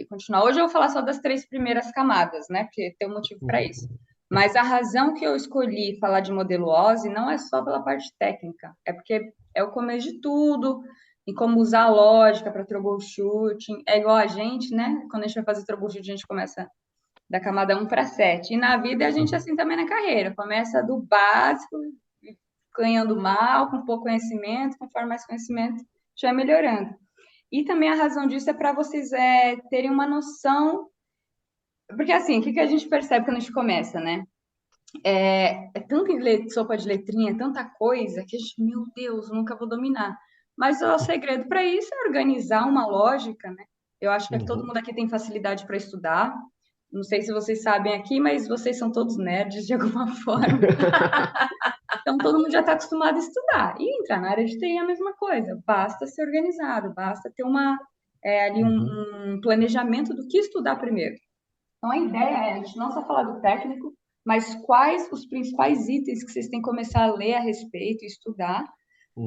continuar. Hoje eu vou falar só das 3 primeiras camadas, né? Porque tem um motivo para isso. Mas a razão que eu escolhi falar de modelo OSI não é só pela parte técnica, é porque é o começo de tudo, e como usar a lógica para troubleshooting. É igual a gente, né? Quando a gente vai fazer troubleshooting, a gente começa da camada 1 para 7. E na vida a gente é assim também na carreira. Começa do básico, ganhando mal, com pouco conhecimento, conforme mais conhecimento, já vai melhorando. E também a razão disso é para vocês terem uma noção. Porque assim, o que a gente percebe quando a gente começa, né? É tanta sopa de letrinha, tanta coisa, que a gente, meu Deus, eu nunca vou dominar. Mas o segredo para isso é organizar uma lógica, né? Eu acho que todo Uhum. mundo aqui tem facilidade para estudar. Não sei se vocês sabem aqui, mas vocês são todos nerds de alguma forma. Então, todo mundo já está acostumado a estudar. E entrar na área de TI é a mesma coisa. Basta ser organizado, basta ter ali Uhum. um planejamento do que estudar primeiro. Então, a ideia é a gente não só falar do técnico, mas quais os principais itens que vocês têm que começar a ler a respeito e estudar,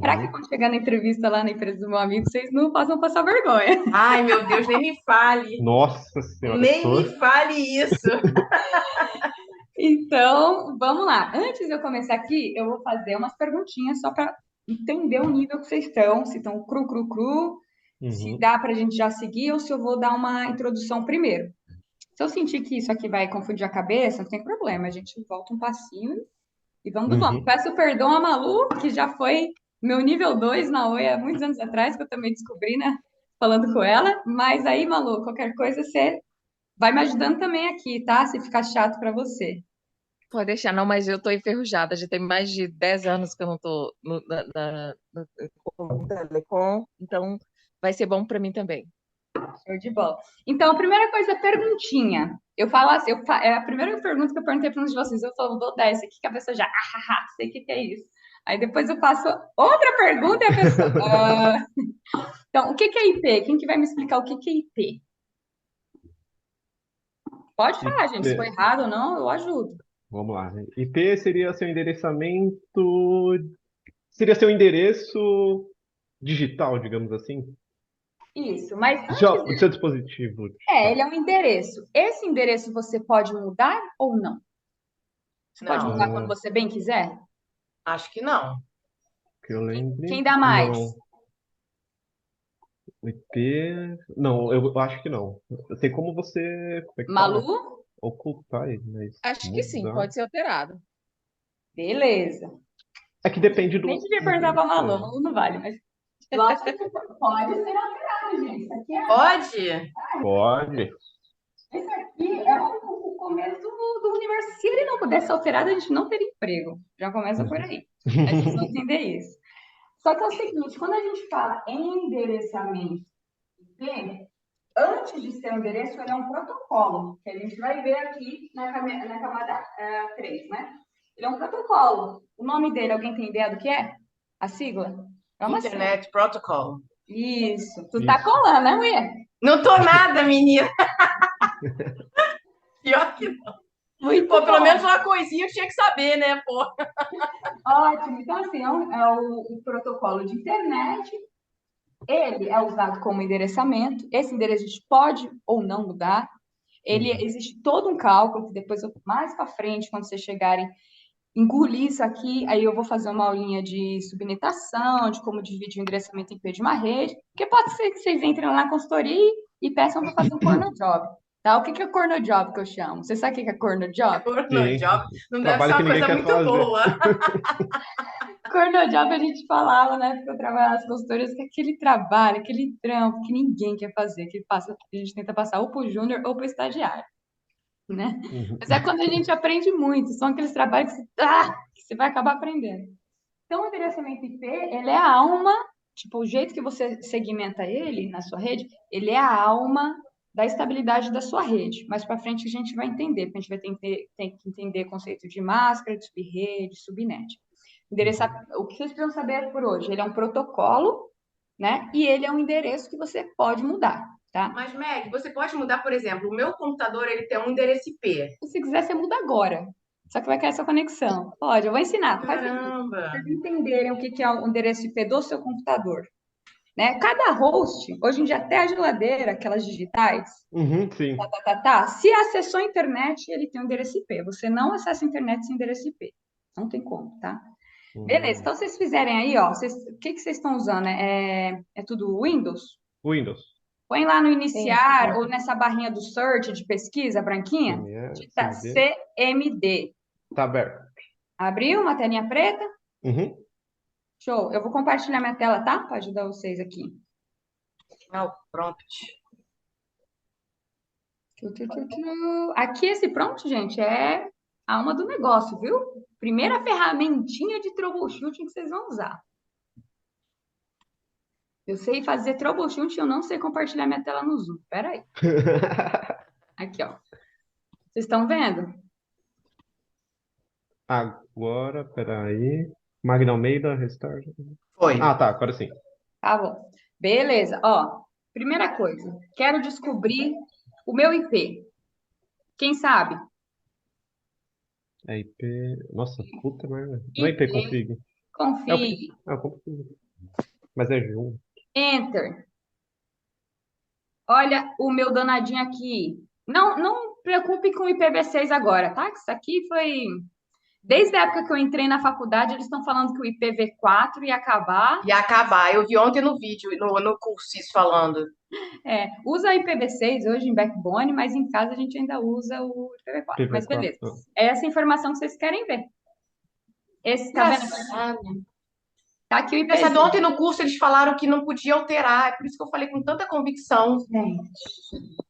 para que Uhum. quando chegar na entrevista lá na empresa do meu amigo, vocês não possam passar vergonha. Ai, meu Deus, nem me fale. Nossa senhora, eu Nem tô... me fale isso. Então, vamos lá. Antes de eu começar aqui, eu vou fazer umas perguntinhas só para entender o nível que vocês estão, se estão cru, se Uhum. dá para a gente já seguir ou se eu vou dar uma introdução primeiro. Se eu sentir que isso aqui vai confundir a cabeça, não tem problema, a gente volta um passinho e vamos. Uhum. Peço perdão a Malu, que já foi meu nível 2 na Oi há muitos anos atrás, que eu também descobri, né? Falando com ela. Mas aí, Malu, qualquer coisa você vai me ajudando também aqui, tá? Se ficar chato para você. Pode deixar, não, mas eu tô enferrujada. Já tem mais de 10 anos que eu não tô no Telecom, então vai ser bom para mim também. Show de bola. Então, a primeira coisa, perguntinha. Eu falo assim, é a primeira pergunta que eu perguntei para um de vocês. Eu falo, dou 10 aqui, que a pessoa já, sei o que é isso. Aí depois eu faço outra pergunta e a pessoa. Então, o que é IP? Quem que vai me explicar o que é IP? Pode falar, gente. Se for IP. errado ou não, eu ajudo. Vamos lá. IP seria seu endereçamento. Seria seu endereço digital, digamos assim. Isso, mas O seu dispositivo ele digital. é um endereço. Esse endereço você pode mudar ou não? Você pode Não, mudar quando Ah, você bem quiser? acho que não. que eu lembre. Quem dá mais? Não. O IP. Não, eu acho que não. Tem como você. Como é que fala? Malu? Ocultar ele, mas Acho que sim, mudar. pode ser alterado. Beleza. É que depende Nem do devia perguntar pra endereço. Malu, Malu não vale, mas lógico que pode ser alterado, gente. Isso aqui Pode? Pode. esse aqui é o começo do universo. Se ele não pudesse ser alterado, a gente não teria emprego. Já começa por aí. Mas vocês vão entender isso. Só que é o seguinte, quando a gente fala em endereçamento IP, antes de ser um endereço, ele é um protocolo, que a gente vai ver aqui na camada 3, né? Ele é um protocolo. O nome dele, alguém tem ideia do que é? A sigla? É uma sigla. Internet Protocol. Isso. Tu tá Isso. colando, né, mulher? Não tô nada, menina. Pior que não. Muito Pô, pelo bom. menos uma coisinha eu tinha que saber, né, pô? Ótimo. Então, assim, o protocolo de internet. Ele é usado como endereçamento. Esse endereço a gente pode ou não mudar. Uhum. Existe todo um cálculo que depois, mais para frente, quando vocês chegarem, engolir isso aqui, aí eu vou fazer uma aulinha de subnetação, de como dividir o endereçamento IP de uma rede, porque pode ser que vocês entrem lá na consultoria e peçam para fazer um corner job. Tá? O que é corner job que eu chamo? Você sabe o que é corner job? No Sim. job não deve ser Trabalho que uma ninguém coisa quer muito fazer. boa. Corner job a gente falava, né? Porque eu trabalhava nas consultorias, que é aquele trabalho, aquele trampo que ninguém quer fazer, a gente tenta passar ou para o júnior ou para o estagiário, né? Uhum. Mas é quando a gente aprende muito, são aqueles trabalhos que você vai acabar aprendendo. Então, o endereçamento IP, ele é a alma, tipo, o jeito que você segmenta ele na sua rede, ele é a alma da estabilidade da sua rede. Mais para frente a gente vai entender, porque a gente vai ter que entender o conceito de máscara, de subrede, subnet. O que vocês precisam saber por hoje? Ele é um protocolo, né? E ele é um endereço que você pode mudar, tá? Mas, Meg, você pode mudar, por exemplo, o meu computador ele tem um endereço IP. Se quiser, você muda agora. Só que vai cair essa conexão. Pode, eu vou ensinar. Faz para Caramba! vocês entenderem o que é o endereço IP do seu computador. né? Cada host, hoje em dia até a geladeira, aquelas digitais, Uhum, sim. se acessou a internet, ele tem um endereço IP. Você não acessa a internet sem endereço IP. Não tem como, tá? Beleza, Hum. então vocês fizerem aí, ó, o que que vocês estão usando? É tudo Windows? Windows. Põe lá no Sim. iniciar ou nessa barrinha do search de pesquisa, branquinha, CME, digita CMD. CMD. Tá aberto. Abriu uma telinha preta? Uhum. Show. Eu vou compartilhar minha tela, tá? Para ajudar vocês aqui. Não, pronto. Aqui esse prompt, gente, é a alma do negócio, viu? Primeira ferramentinha de troubleshooting que vocês vão usar. Eu sei fazer troubleshooting, eu não sei compartilhar minha tela no Zoom. Pera aí. Aqui, ó. Vocês estão vendo? Agora, peraí. Magna Almeida, restart. Foi. Ah, tá, agora sim. Tá bom. Beleza. Ó, primeira coisa. Quero descobrir o meu IP. Quem sabe? É IP. Nossa, puta merda. Não é IP IP config. É o que? config. Ah, config. Mas é junto. Enter. Olha o meu danadinho aqui. Não preocupe com o IPv6 agora, tá? Que isso aqui foi. Desde a época que eu entrei na faculdade, eles estão falando que o IPv4 ia acabar. Ia acabar. Eu vi ontem no vídeo, no curso, isso falando. Usa IPv6 hoje em backbone, mas em casa a gente ainda usa o IPv4. Mas beleza. IPv4. É essa informação que vocês querem ver. Esse, tá vendo? Engraçado. Tá aqui o Engraçado, IPv6. ontem no curso eles falaram que não podia alterar. É por isso que eu falei com tanta convicção.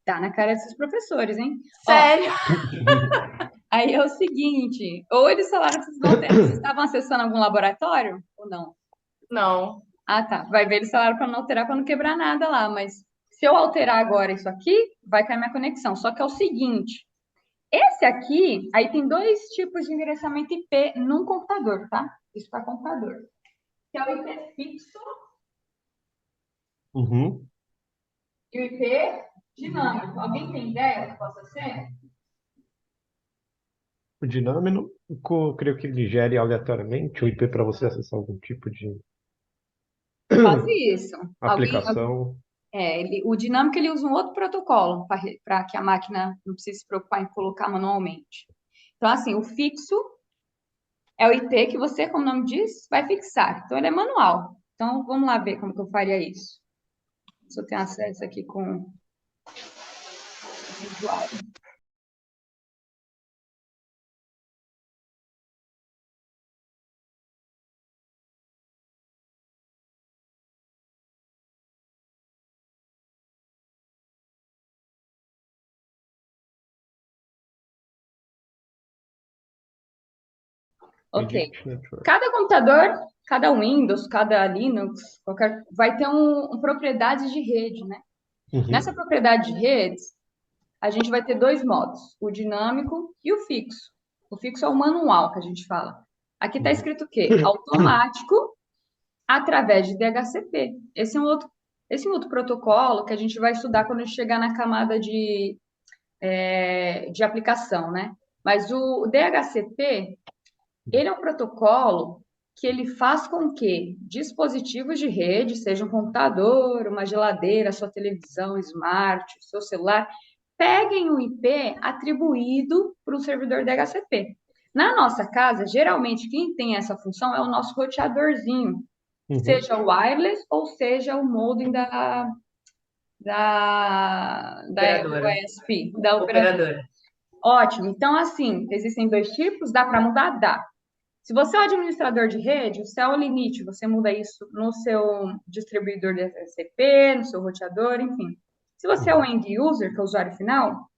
Tá na cara desses professores, hein? Ó, Sério. aí é o seguinte, ou eles falaram que vocês vão ter. Vocês estavam acessando algum laboratório ou não? Não. Ah, tá. Vai ver, eles falaram para não alterar, para não quebrar nada lá, mas se eu alterar agora isso aqui, vai cair minha conexão. Só que é o seguinte, esse aqui, aí tem dois tipos de endereçamento IP num computador, tá? Isso para computador. Que é o IP fixo Uhum. e o IP dinâmico. Alguém tem ideia do que possa ser? O dinâmico, creio que ele gere aleatoriamente o IP para você acessar algum tipo de Quase isso. Alguém, aplicação. o dinâmico ele usa um outro protocolo para que a máquina não precise se preocupar em colocar manualmente. Então, assim, o fixo é o IP que você, como o nome diz, vai fixar. Então, ele é manual. Então, vamos lá ver como que eu faria isso. Se eu tenho acesso aqui com o usuário. Ok. Predict Network. Cada computador, cada Windows, cada Linux, vai ter propriedades de rede, né? Nessa Uhum. propriedade de redes, a gente vai ter dois modos, o dinâmico e o fixo. O fixo é o manual que a gente fala. Aqui está escrito o quê? Automático através de DHCP. Esse é um outro protocolo que a gente vai estudar quando a gente chegar na camada de aplicação, né? Mas o DHCP, ele é um protocolo que ele faz com que dispositivos de rede, seja um computador, uma geladeira, sua televisão smart, seu celular, peguem o IP atribuído para o servidor DHCP. Na nossa casa, geralmente quem tem essa função é o nosso roteadorzinho, Uhum. seja o wireless ou seja o modem da Operadora. ISP, da operadora. Operadora. Ótimo. Então, assim, existem dois tipos, dá para mudar? Dá. Se você é um administrador de rede, o céu é o limite, você muda isso no seu distribuidor de DHCP, no seu roteador, enfim. Se você é o end user, que é o usuário final,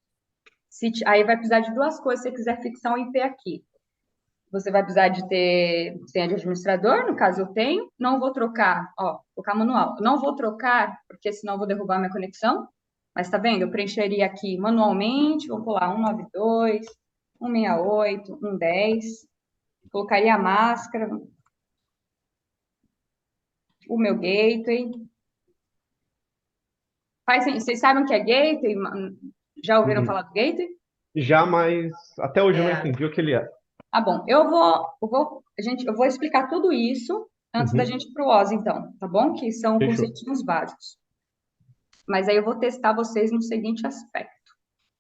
aí vai precisar de duas coisas se você quiser fixar um IP aqui. Você vai precisar de ter senha de administrador, no caso eu tenho, não vou trocar, ó, colocar manual, não vou trocar, porque senão eu vou derrubar minha conexão, mas tá vendo? Eu preencheria aqui manualmente, vou pular 192, 168, 110, colocaria a máscara, o meu gateway. Vocês sabem o que é gateway? Já ouviram falar do gateway? Já, mas até hoje eu não É. entendi o que ele é. Tá bom, eu vou explicar tudo isso antes da Uhum. gente ir para o OSI, então, tá bom? Que são Fechou. conceitinhos básicos. Mas aí eu vou testar vocês no seguinte aspecto.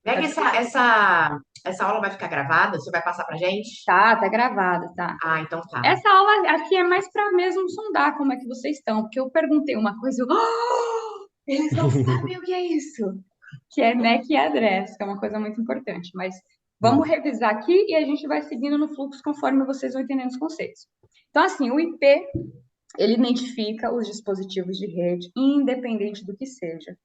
Meg, essa aula vai ficar gravada? Você vai passar pra gente? Tá gravada, tá? Ah, então tá. Essa aula aqui é mais para mesmo sondar como é que vocês estão, porque eu perguntei uma coisa, eles não sabem o que é isso, que é NEC e address, que é uma coisa muito importante, mas vamos revisar aqui e a gente vai seguindo no fluxo conforme vocês vão entendendo os conceitos. Então, assim, o IP, ele identifica os dispositivos de rede, independente do que seja.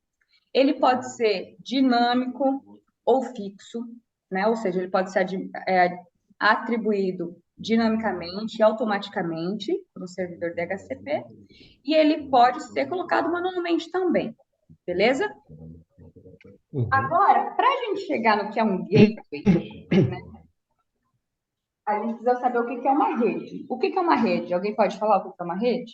Ele pode ser dinâmico ou fixo, né? Ou seja, ele pode ser atribuído dinamicamente, automaticamente, no servidor DHCP, e ele pode ser colocado manualmente também, beleza? Uhum. Agora, para a gente chegar no que é um gateway, né, a gente precisa saber o que é uma rede. O que é uma rede? Alguém pode falar o que é uma rede?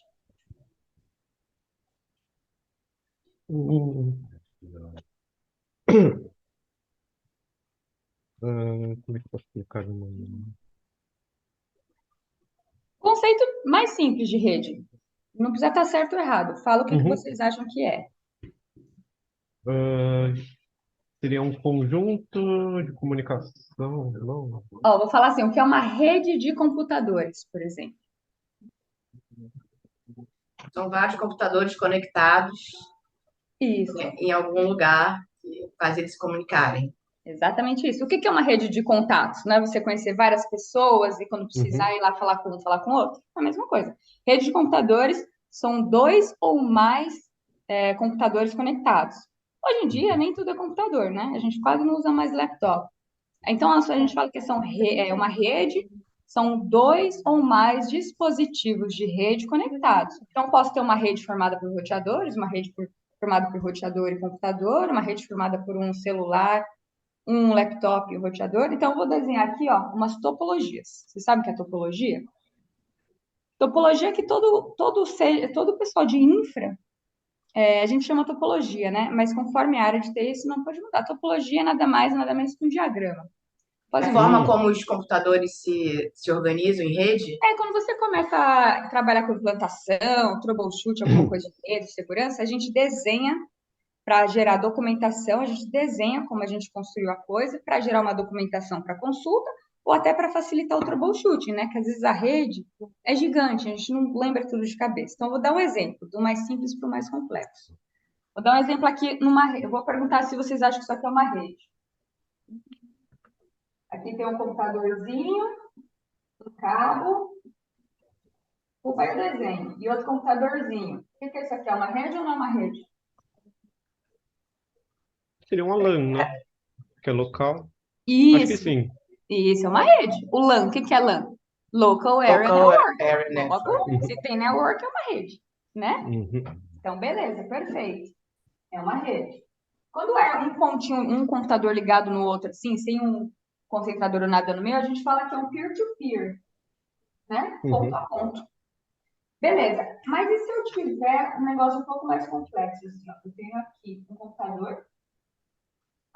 Hum, como é que eu posso explicar? Conceito mais simples de rede. Não precisa estar certo ou errado. Fala o que Uhum. vocês acham que é. Ah, seria um conjunto de comunicação, não? Ó, vou falar assim, o que é uma rede de computadores, por exemplo. São vários computadores conectados Isso, em algum lugar que faz eles se comunicarem. exatamente isso. O que é uma rede de contatos? Não é você conhecer várias pessoas e quando precisar Uhum. ir lá falar com um, falar com outro? É a mesma coisa. Rede de computadores são dois ou mais computadores conectados. Hoje em dia, nem tudo é computador, né? A gente quase não usa mais laptop. Então, a gente fala que é uma rede, são dois ou mais dispositivos de rede conectados. Então, posso ter uma rede formada por roteadores, uma rede formada por roteador e computador, uma rede formada por um celular, um laptop e um roteador. Então, eu vou desenhar aqui, ó, umas topologias. Você sabe o que é topologia? Topologia é que todo pessoal de infra, a gente chama topologia, né? Mas conforme a área de TI, isso não pode mudar. Topologia é nada mais, nada menos que um diagrama. É Faz a um forma Hum. como os computadores se organizam em rede? Quando você começa a trabalhar com implantação, troubleshoot, alguma coisa de rede, de segurança, a gente desenha para gerar documentação, a gente desenha como a gente construiu a coisa, para gerar uma documentação para consulta, ou até para facilitar o troubleshooting, né? Que às vezes a rede é gigante, a gente não lembra tudo de cabeça. Então, eu vou dar um exemplo, do mais simples para o mais complexo. Vou dar um exemplo aqui numa rede. Eu vou perguntar se vocês acham que isso aqui é uma rede. Aqui tem um computadorzinho, um cabo, o vai desenho e outro computadorzinho. O que é isso aqui? É uma rede ou não é uma rede? Seria uma LAN, né? Que é local. Acho que Isso, sim. isso é uma rede. O LAN, o que é LAN? Local Area Local Network. Area Logo, Network. se tem network, é uma rede, né? Uhum. Então, beleza, perfeito. É uma rede. Quando é um pontinho, um computador ligado no outro, assim, sem um concentrador ou nada no meio, a gente fala que é um peer-to-peer, né? Ponto Uhum. a ponto. Beleza, mas e se eu tiver um negócio um pouco mais complexo? Assim, ó? Eu tenho aqui um computador.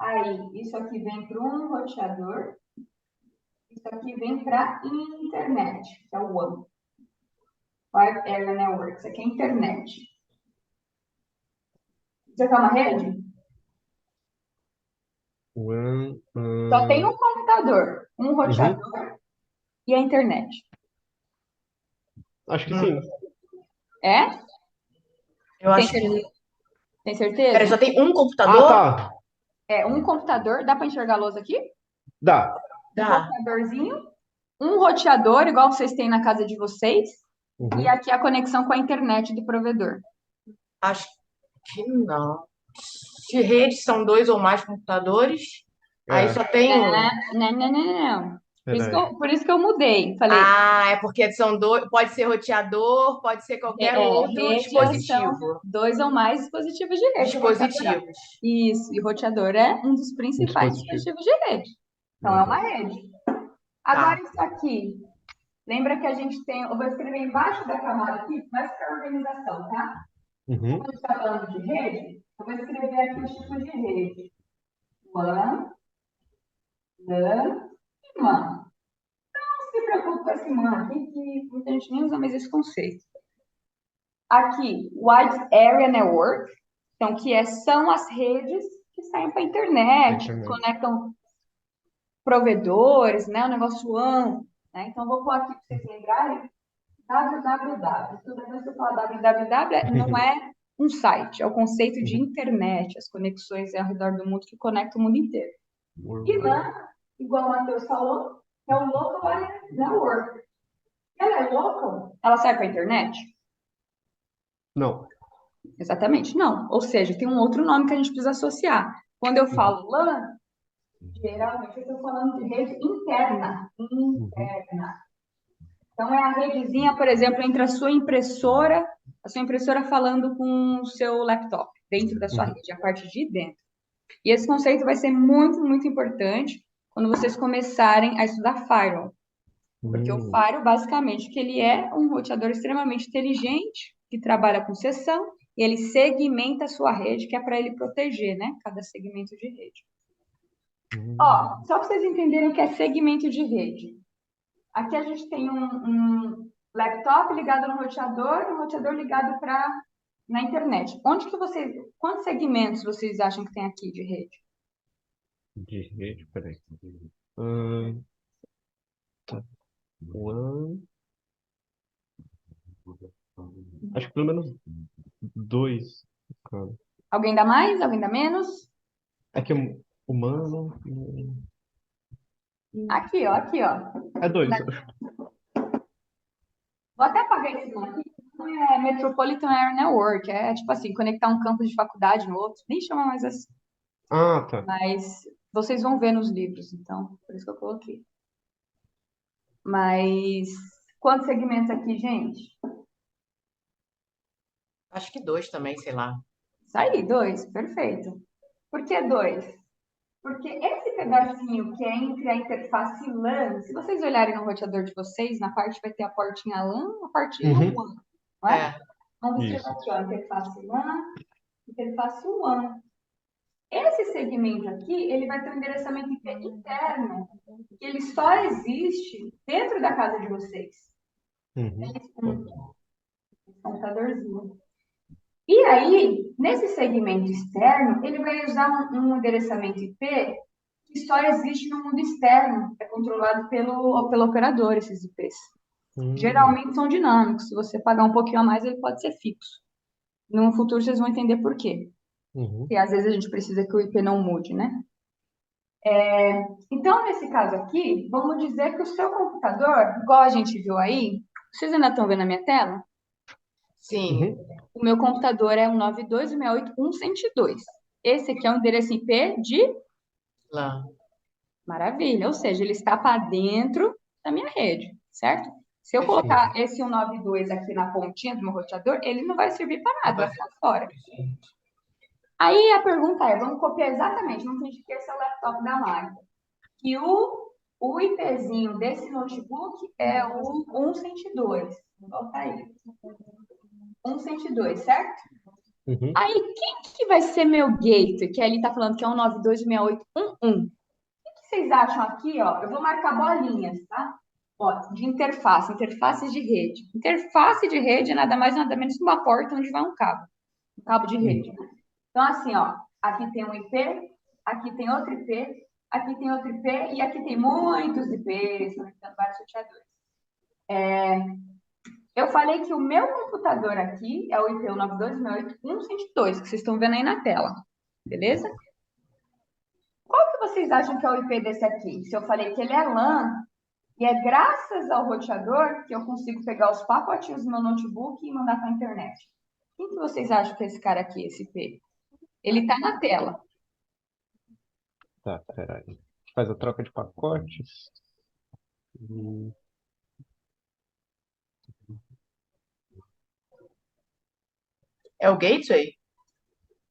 Aí, isso aqui vem para um roteador, isso aqui vem para a internet, que é o WAN, Wide Area Network, isso aqui é internet. Isso aqui é uma rede? WAN, Só tem um computador, um uhum. roteador e a internet. Acho que sim. É? Eu Tem, acho que. tem Peraí, certeza? só tem um Ah, computador? tá. É um computador, dá para enxergar a lousa aqui? Dá. Um Dá. computadorzinho, um roteador, igual vocês têm na casa de vocês, e Uhum. aqui a conexão com a internet do provedor. Acho que não. Se rede são dois ou mais computadores, aí É, só tem um. Não, não, não, não. verdade. Por isso que eu mudei. Falei, Ah, é porque são dois. Pode ser roteador, pode ser qualquer outro rede são dispositivo. dois ou mais dispositivos de rede. Dispositivos. Isso, e roteador é um dos Um principais dispositivo. dispositivos de rede. Então, é uma Uhum. rede. Agora, Tá. isso aqui. Lembra que a gente tem. Eu vou escrever embaixo da camada aqui, mais para organização, tá? Como Uhum. a gente está falando de rede, eu vou escrever aqui os tipos de rede. WAN, LAN e MAN. Não se preocupe com esse MAN aqui, que muita gente nem usa mais esse conceito. Aqui, Wide Area Network, então, são as redes que saem para a internet, que Internet. conectam provedores, né? O negócio WAN, né? Então, vou pôr aqui para vocês lembrarem, www. Toda vez que eu falo www, não é um site, é o conceito de internet, as conexões ao redor do mundo que conectam o mundo inteiro. E LAN, igual o Matheus falou, é o Local Area Network. Ela é local? Ela serve para a internet? Não. Exatamente, não. Ou seja, tem um outro nome que a gente precisa associar. Quando eu falo LAN, geralmente eu estou falando de rede interna. Interna. Então, é a redezinha, por exemplo, entre a sua impressora falando com o seu laptop, dentro da sua rede, a parte de dentro. E esse conceito vai ser muito, muito importante quando vocês começarem a estudar Firewall. Porque o Firewall, basicamente, que ele é um roteador extremamente inteligente, que trabalha com seção, e ele segmenta a sua rede, que é para ele proteger, né? Cada segmento de rede. Ó, só para vocês entenderem o que é segmento de rede. Aqui a gente tem um laptop ligado no roteador e um roteador ligado na internet. Quantos segmentos vocês acham que tem aqui de rede? De rede, peraí. Ahn, tá. Acho que pelo menos dois, cara. Alguém dá mais? Alguém dá menos? É que humano. Aqui, ó, aqui, ó. É dois. Vou até apagar esse nome aqui. Não é Metropolitan Area Network, é tipo assim, conectar um campus de faculdade no outro. Nem chama mais assim, Ah, tá. mas vocês vão ver nos livros, então, por isso que eu coloquei. Mas quantos segmentos aqui, gente? Acho que 2 também, sei lá. Isso aí, 2, perfeito. Por que 2? Porque esse pedacinho que é entre a interface LAN, se vocês olharem no roteador de vocês, na parte vai ter a portinha LAN, a portinha WAN, não é? É. Vamos escrever Isso. aqui, ó, interface LAN, interface WAN. Esse segmento aqui, ele vai ter um endereçamento IP interno, que ele só existe dentro da casa de vocês. Esse computadorzinho. E aí, nesse segmento externo, ele vai usar um endereçamento IP que só existe no mundo externo, é controlado pelo operador, esses IPs. Geralmente são dinâmicos, se você pagar um pouquinho a mais, ele pode ser fixo. No futuro vocês vão entender por quê. Porque às vezes a gente precisa que o IP não mude, né? Então, nesse caso aqui, vamos dizer que o seu computador, igual a gente viu aí, vocês ainda estão vendo a minha tela? Sim. O meu computador é 192.168.1.102. Esse aqui é o endereço IP de Lá. maravilha, ou seja, ele está para dentro da minha rede, certo? Se eu Perfeito. colocar esse 192 aqui na pontinha do meu roteador, ele não vai servir para nada, vai ficar fora. Aí a pergunta é, vamos copiar exatamente, vamos fingir que esse é o laptop da Magda. Que o IPzinho desse notebook é o 102. Vou botar aí. 102, certo? Aí, quem que vai ser meu gateway? Que ali tá falando que é 192.168.1.1. O que vocês acham aqui, ó? Eu vou marcar bolinhas, tá? Ó, de interfaces de rede. Interface de rede é nada mais nada menos que uma porta onde vai um cabo de rede. Então, assim, ó, aqui tem um IP, aqui tem outro IP, aqui tem outro IP e aqui tem muitos IPs, conectando vários roteadores. Eu falei que o meu computador aqui é o IP 192.168.1.102, que vocês estão vendo aí na tela, beleza? Qual que vocês acham que é o IP desse aqui? Se eu falei que ele é LAN, e é graças ao roteador que eu consigo pegar os pacotinhos do meu notebook e mandar para a internet. Quem que vocês acham que é esse cara aqui, esse IP? Ele está na tela. Tá, peraí. Faz a troca de pacotes. Hum, É o gateway?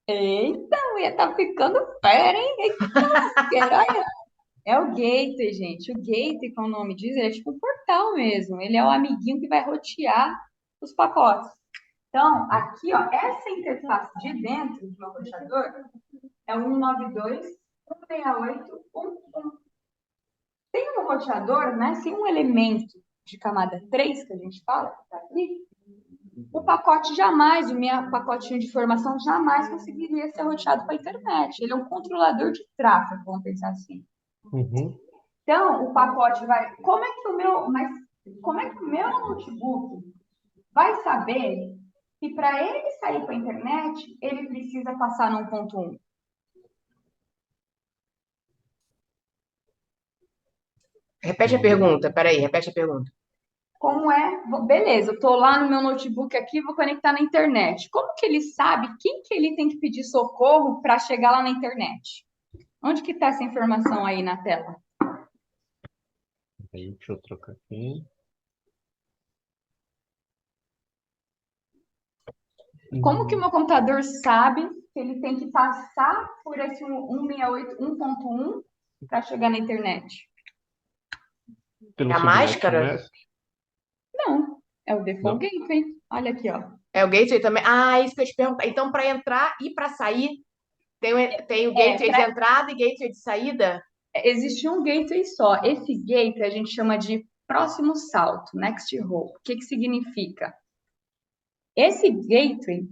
Eita, mulher, tá ficando fera, hein? Eita, olha. É o gateway, gente. O gateway, como o nome diz, ele é tipo um portal mesmo. Ele é o amiguinho que vai rotear os pacotes. Então, aqui, ó, essa interface de dentro do meu roteador é o 192.168.1.1. Tem um roteador, né? Tem um elemento de camada 3 que a gente fala, que tá aqui. o pacote jamais, o meu pacotinho de informação jamais conseguiria ser roteado para a internet. Ele é um controlador de tráfego, vamos pensar assim. Uhum. Então, o pacote vai. Como é que o meu notebook vai saber que para ele sair para a internet, ele precisa passar no 1.1? Repete a pergunta, peraí, repete a pergunta. Como é? Beleza, eu estou lá no meu notebook aqui, vou conectar na internet. Como que ele sabe quem que ele tem que pedir socorro para chegar lá na internet? Onde que está essa informação aí na tela? Aí, deixa eu trocar aqui. Como que o meu computador sabe que ele tem que passar por esse 168, 1.1 para chegar na internet? Pelo A subnet máscara? mestre? Não, é o Não. Default Gateway. Olha aqui, ó. É o gateway também? Ah, isso que eu ia te perguntar. Então, para entrar e para sair, tem o gateway de entrada e gateway de saída? Existe um gateway só. Esse gateway a gente chama de próximo salto, next hop. O que que significa? Esse gateway,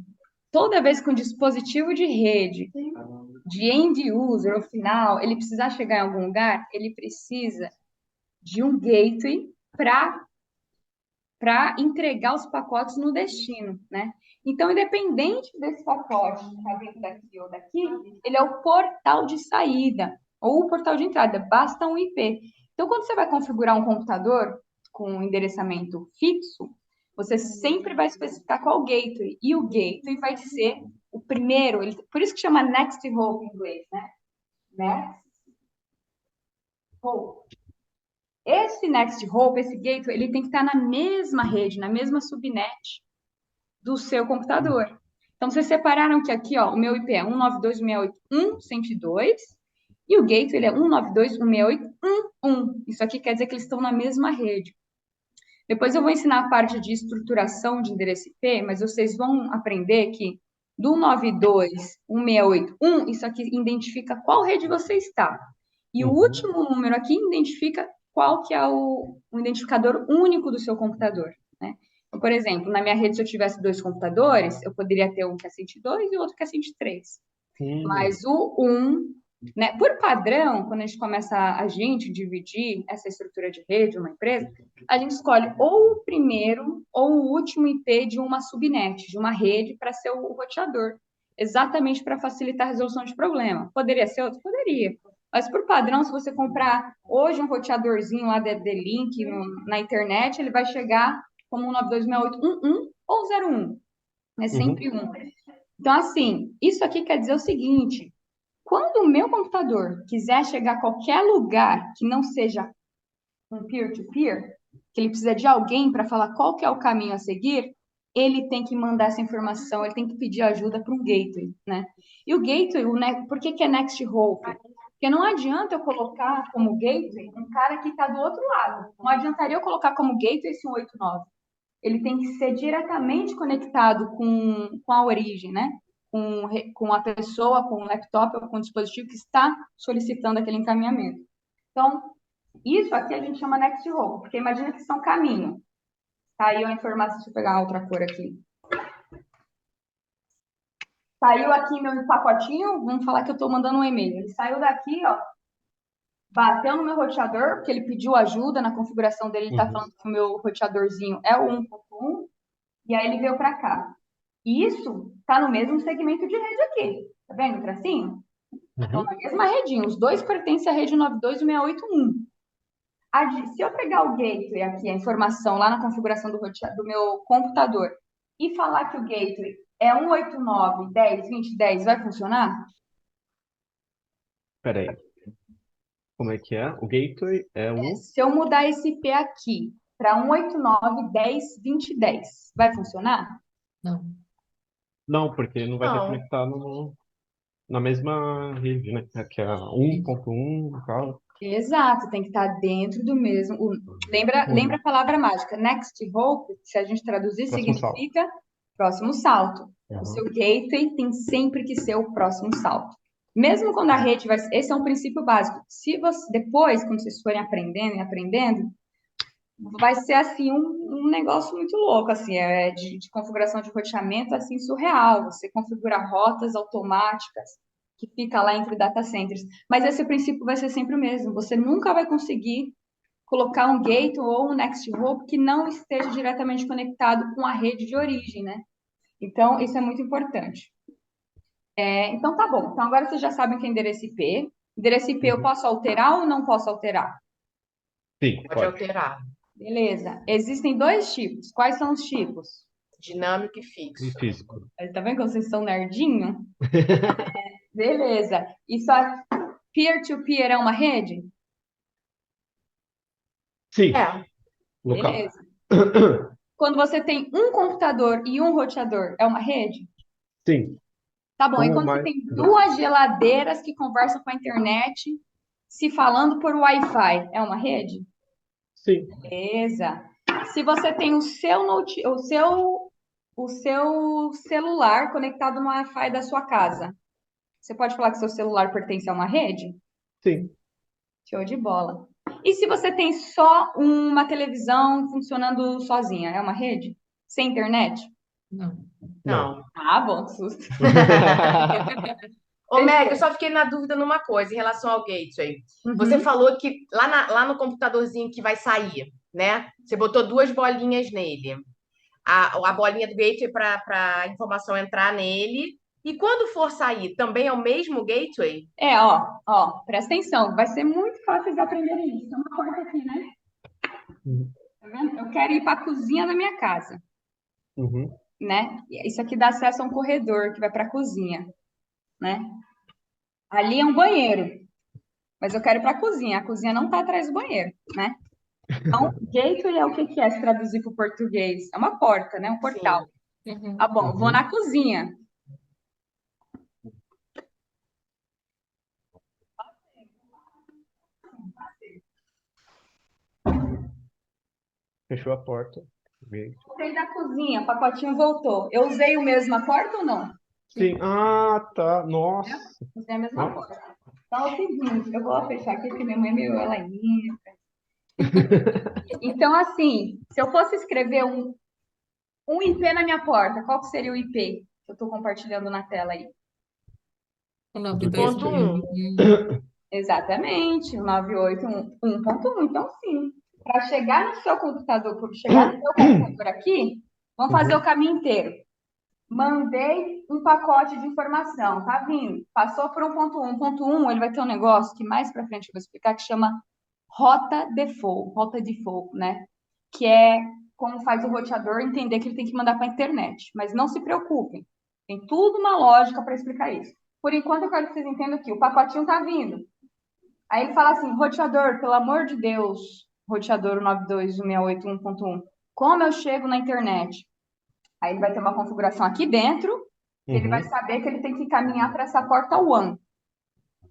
toda vez que um dispositivo de rede, de end user, ou final, ele precisar chegar em algum lugar, ele precisa de um gateway para entregar os pacotes no destino, né? Então, independente desse pacote estar vindo daqui ou daqui, ele é o portal de saída ou o portal de entrada, basta um IP. Então, quando você vai configurar um computador com um endereçamento fixo, você sempre vai especificar qual gateway, e o gateway vai ser o primeiro, por isso que chama Next Hop em inglês, né? Next Hop. Esse Next Hop, esse gateway, ele tem que estar na mesma rede, na mesma subnet do seu computador. Então, vocês separaram que aqui, ó, o meu IP é 192.168.102 e o gateway ele é 192.168.1.1. Isso aqui quer dizer que eles estão na mesma rede. Depois eu vou ensinar a parte de estruturação de endereço IP, mas vocês vão aprender que do 192.168.1, isso aqui identifica qual rede você está. E o último número aqui identifica qual que é o identificador único do seu computador, né? Então, por exemplo, na minha rede, se eu tivesse dois computadores, eu poderia ter um que é 102 e o outro que é 103. Mas o 1, né? Por padrão, quando a gente começa a gente dividir essa estrutura de rede, uma empresa, a gente escolhe ou o primeiro ou o último IP de uma subnet, de uma rede, para ser o roteador, exatamente para facilitar a resolução de problema. Poderia ser outro? Poderia. Mas por padrão, se você comprar hoje um roteadorzinho lá de link na internet, ele vai chegar como 192.168.1.1 ou 01. É sempre um. Então, assim, isso aqui quer dizer o seguinte: quando o meu computador quiser chegar a qualquer lugar que não seja um peer-to-peer, que ele precisa de alguém para falar qual que é o caminho a seguir, ele tem que mandar essa informação, ele tem que pedir ajuda para um gateway, né? E o gateway, por que que é Next Hop? Porque não adianta eu colocar como gateway um cara que está do outro lado. Não adiantaria eu colocar como gateway esse 189. Ele tem que ser diretamente conectado com a origem, né? Com a pessoa, com o laptop ou com o dispositivo que está solicitando aquele encaminhamento. Então, isso aqui a gente chama Next Hop, porque imagina que isso é um caminho. Saiu a informação, deixa eu pegar outra cor aqui. Saiu aqui meu pacotinho, vamos falar que eu estou mandando um e-mail. Ele saiu daqui, ó, bateu no meu roteador, porque ele pediu ajuda na configuração dele, ele está falando que o meu roteadorzinho é o 1.1, e aí ele veio para cá. E isso está no mesmo segmento de rede aqui. Tá vendo o tracinho? Então, na mesma redinha. Os dois pertencem à rede 92.168.1. Se eu pegar o gateway aqui, a informação lá na configuração do meu computador, e falar que o gateway é 189.10.20.10, vai funcionar? Peraí. Como é que é? O gateway é o... Se eu mudar esse IP aqui para 189.10.20.10, vai funcionar? Não. Não, porque não vai Não. estar conectado na mesma rede, né? Que é a 1.1 e tal. Exato, tem que estar dentro do mesmo. Lembra a palavra mágica? Next Hop, se a gente traduzir, Próximo significa próximo salto. Uhum. O seu gateway tem sempre que ser o próximo salto. Mesmo quando a rede vai. Esse é um princípio básico. Se você, depois, quando vocês forem aprendendo e aprendendo, vai ser assim um negócio muito louco, assim, de configuração de roteamento assim surreal. Você configura rotas automáticas que fica lá entre data centers. Mas esse princípio vai ser sempre o mesmo. Você nunca vai conseguir colocar um gate ou um next hop que não esteja diretamente conectado com a rede de origem, né? Então, isso é muito importante. Então, tá bom. Então, agora vocês já sabem que é endereço IP. Endereço IP eu posso alterar ou não posso alterar? Sim, Pode pode. alterar. Beleza. Existem dois tipos. Quais são os tipos? Dinâmico e E fixo. físico. Tá vendo que vocês são nerdinho? Beleza. Isso peer-to-peer é uma rede? Sim, É, local. Beleza. Quando você tem um computador e um roteador, é uma rede? Sim. Tá bom. E Um quando você mais tem dois. duas geladeiras que conversam com a internet, se falando por Wi-Fi, é uma rede? Sim. Beleza. Se você tem o seu celular conectado no Wi-Fi da sua casa, você pode falar que seu celular pertence a uma rede? Sim. Show de bola. E se você tem só uma televisão funcionando sozinha, é uma rede? Sem internet? Não. não. Ah, bom, que susto. Ô, Meg, eu só fiquei na dúvida numa coisa em relação ao gateway. Você Uhum. falou que lá no computadorzinho que vai sair, né? Você botou duas bolinhas nele. A bolinha do gateway para a informação entrar nele. E quando for sair, também é o mesmo gateway? Presta atenção, vai ser muito fácil de aprenderem isso. Tem uma porta aqui, né? Uhum. Tá vendo? Eu quero ir para a cozinha da minha casa, Uhum. né? Isso aqui dá acesso a um corredor que vai para a cozinha, né? Ali é um banheiro, mas eu quero ir para a cozinha. A cozinha não está atrás do banheiro, né? Então, gateway é o que é, se traduzir para o português? É uma porta, né? Um portal. Sim. Uhum. Tá bom, vou Uhum. na cozinha. Fechou a porta. Gate. Voltei da cozinha, o pacotinho voltou. Eu usei a mesma porta ou não? Sim. Ah, tá. Nossa. Usei a mesma Nossa. porta. Então é o seguinte, eu vou fechar aqui porque minha mãe é meio ela ainda. Então, assim, se eu fosse escrever um IP na minha porta, qual que seria o IP que eu estou compartilhando na tela aí? O Ponto 1. 92.1. Exatamente, o 981.1. Então, sim, para chegar no seu computador, para chegar no seu computador aqui, vamos fazer o caminho inteiro. Mandei um pacote de informação, tá vindo. Passou por 1.1. 1.1, ele vai ter um negócio que mais para frente eu vou explicar, que chama rota default, né? Que é como faz o roteador entender que ele tem que mandar para a internet. Mas não se preocupem, tem tudo uma lógica para explicar isso. Por enquanto, eu quero que vocês entendam que o pacotinho tá vindo. Aí ele fala assim, roteador, pelo amor de Deus, roteador 92168.1.1, como eu chego na internet? Aí ele vai ter uma configuração aqui dentro, e ele vai Uhum. saber que ele tem que caminhar para essa porta WAN.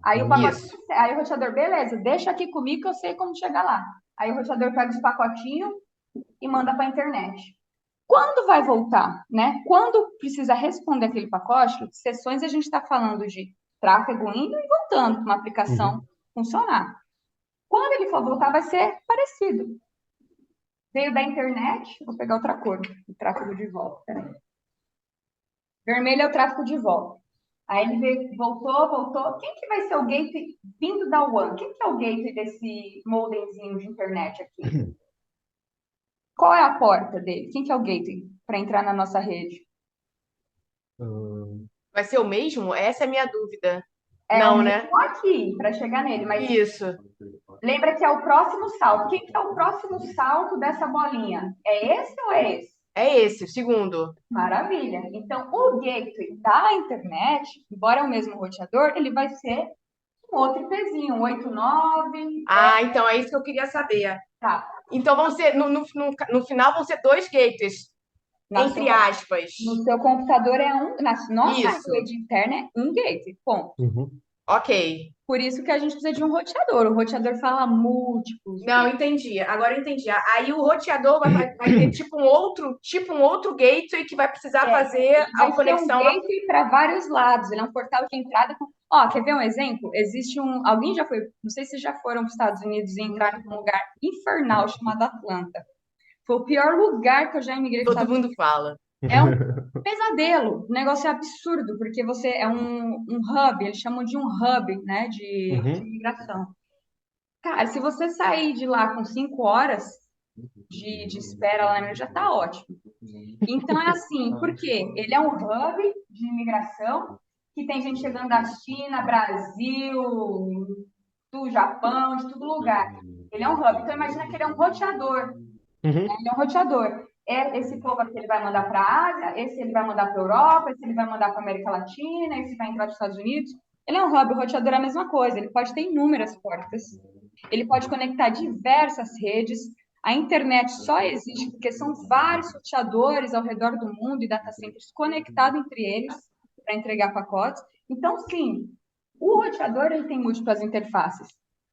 Aí o Isso. aí o roteador, beleza, deixa aqui comigo que eu sei como chegar lá. Aí o roteador pega os pacotinhos e manda para a internet. Quando vai voltar, né? Quando precisa responder aquele pacote, sessões a gente está falando de tráfego indo e voltando para uma aplicação Uhum. funcionar. Quando ele for voltar, vai ser parecido. Veio da internet, vou pegar outra cor, o tráfego de volta. Peraí. Vermelho é o tráfego de volta. Aí ele veio, voltou. Quem que vai ser o gateway vindo da WAN? Quem que é o gateway desse modemzinho de internet aqui? Qual é a porta dele? Quem que é o gateway para entrar na nossa rede? Hum. Vai ser o mesmo? Essa é a minha dúvida. É o Não, né? mesmo aqui, para chegar nele, mas Isso. lembra que é o próximo salto. Quem que é o próximo salto dessa bolinha? É esse ou é esse? É esse, o segundo. Maravilha. Então, o gateway da internet, embora é o mesmo roteador, ele vai ser um outro IPzinho, um 89. Ah, então é isso que eu queria saber. Tá. Então vão ser, no final vão ser dois gateways, Na entre sua- aspas. no seu computador é na nossa Isso. rede interna é um gateway, ponto. Uhum. Ok. Por isso que a gente precisa de um roteador. O roteador fala múltiplos. Não, entendi. Agora eu entendi. Aí o roteador vai ter tipo um outro gateway que vai precisar fazer Ele vai a ser um conexão. gateway para vários lados. Ele é um portal de entrada. Ó, quer ver um exemplo? Alguém já foi, não sei se já foram para os Estados Unidos e entraram num lugar infernal chamado Atlanta. Foi o pior lugar que eu já imigrei para os Todo Estados mundo Unidos. fala. É um pesadelo. O negócio é absurdo, porque você é um hub, eles chamam de um hub, né, de Uhum. imigração. Cara, se você sair de lá com 5 horas de espera lá na já tá ótimo. Então é assim, porque ele é um hub de imigração que tem gente chegando da China, Brasil, do Japão, de todo lugar. Ele é um hub. Então imagina que ele é um roteador. Uhum. Ele é um roteador. Esse povo aqui ele vai mandar para a Ásia, esse ele vai mandar para a Europa, esse ele vai mandar para a América Latina, esse vai entrar para os Estados Unidos. Ele é um hub, o roteador é a mesma coisa. Ele pode ter inúmeras portas. Ele pode conectar diversas redes. A internet só existe porque são vários roteadores ao redor do mundo e data centers conectados entre eles para entregar pacotes. Então, sim, o roteador ele tem múltiplas interfaces,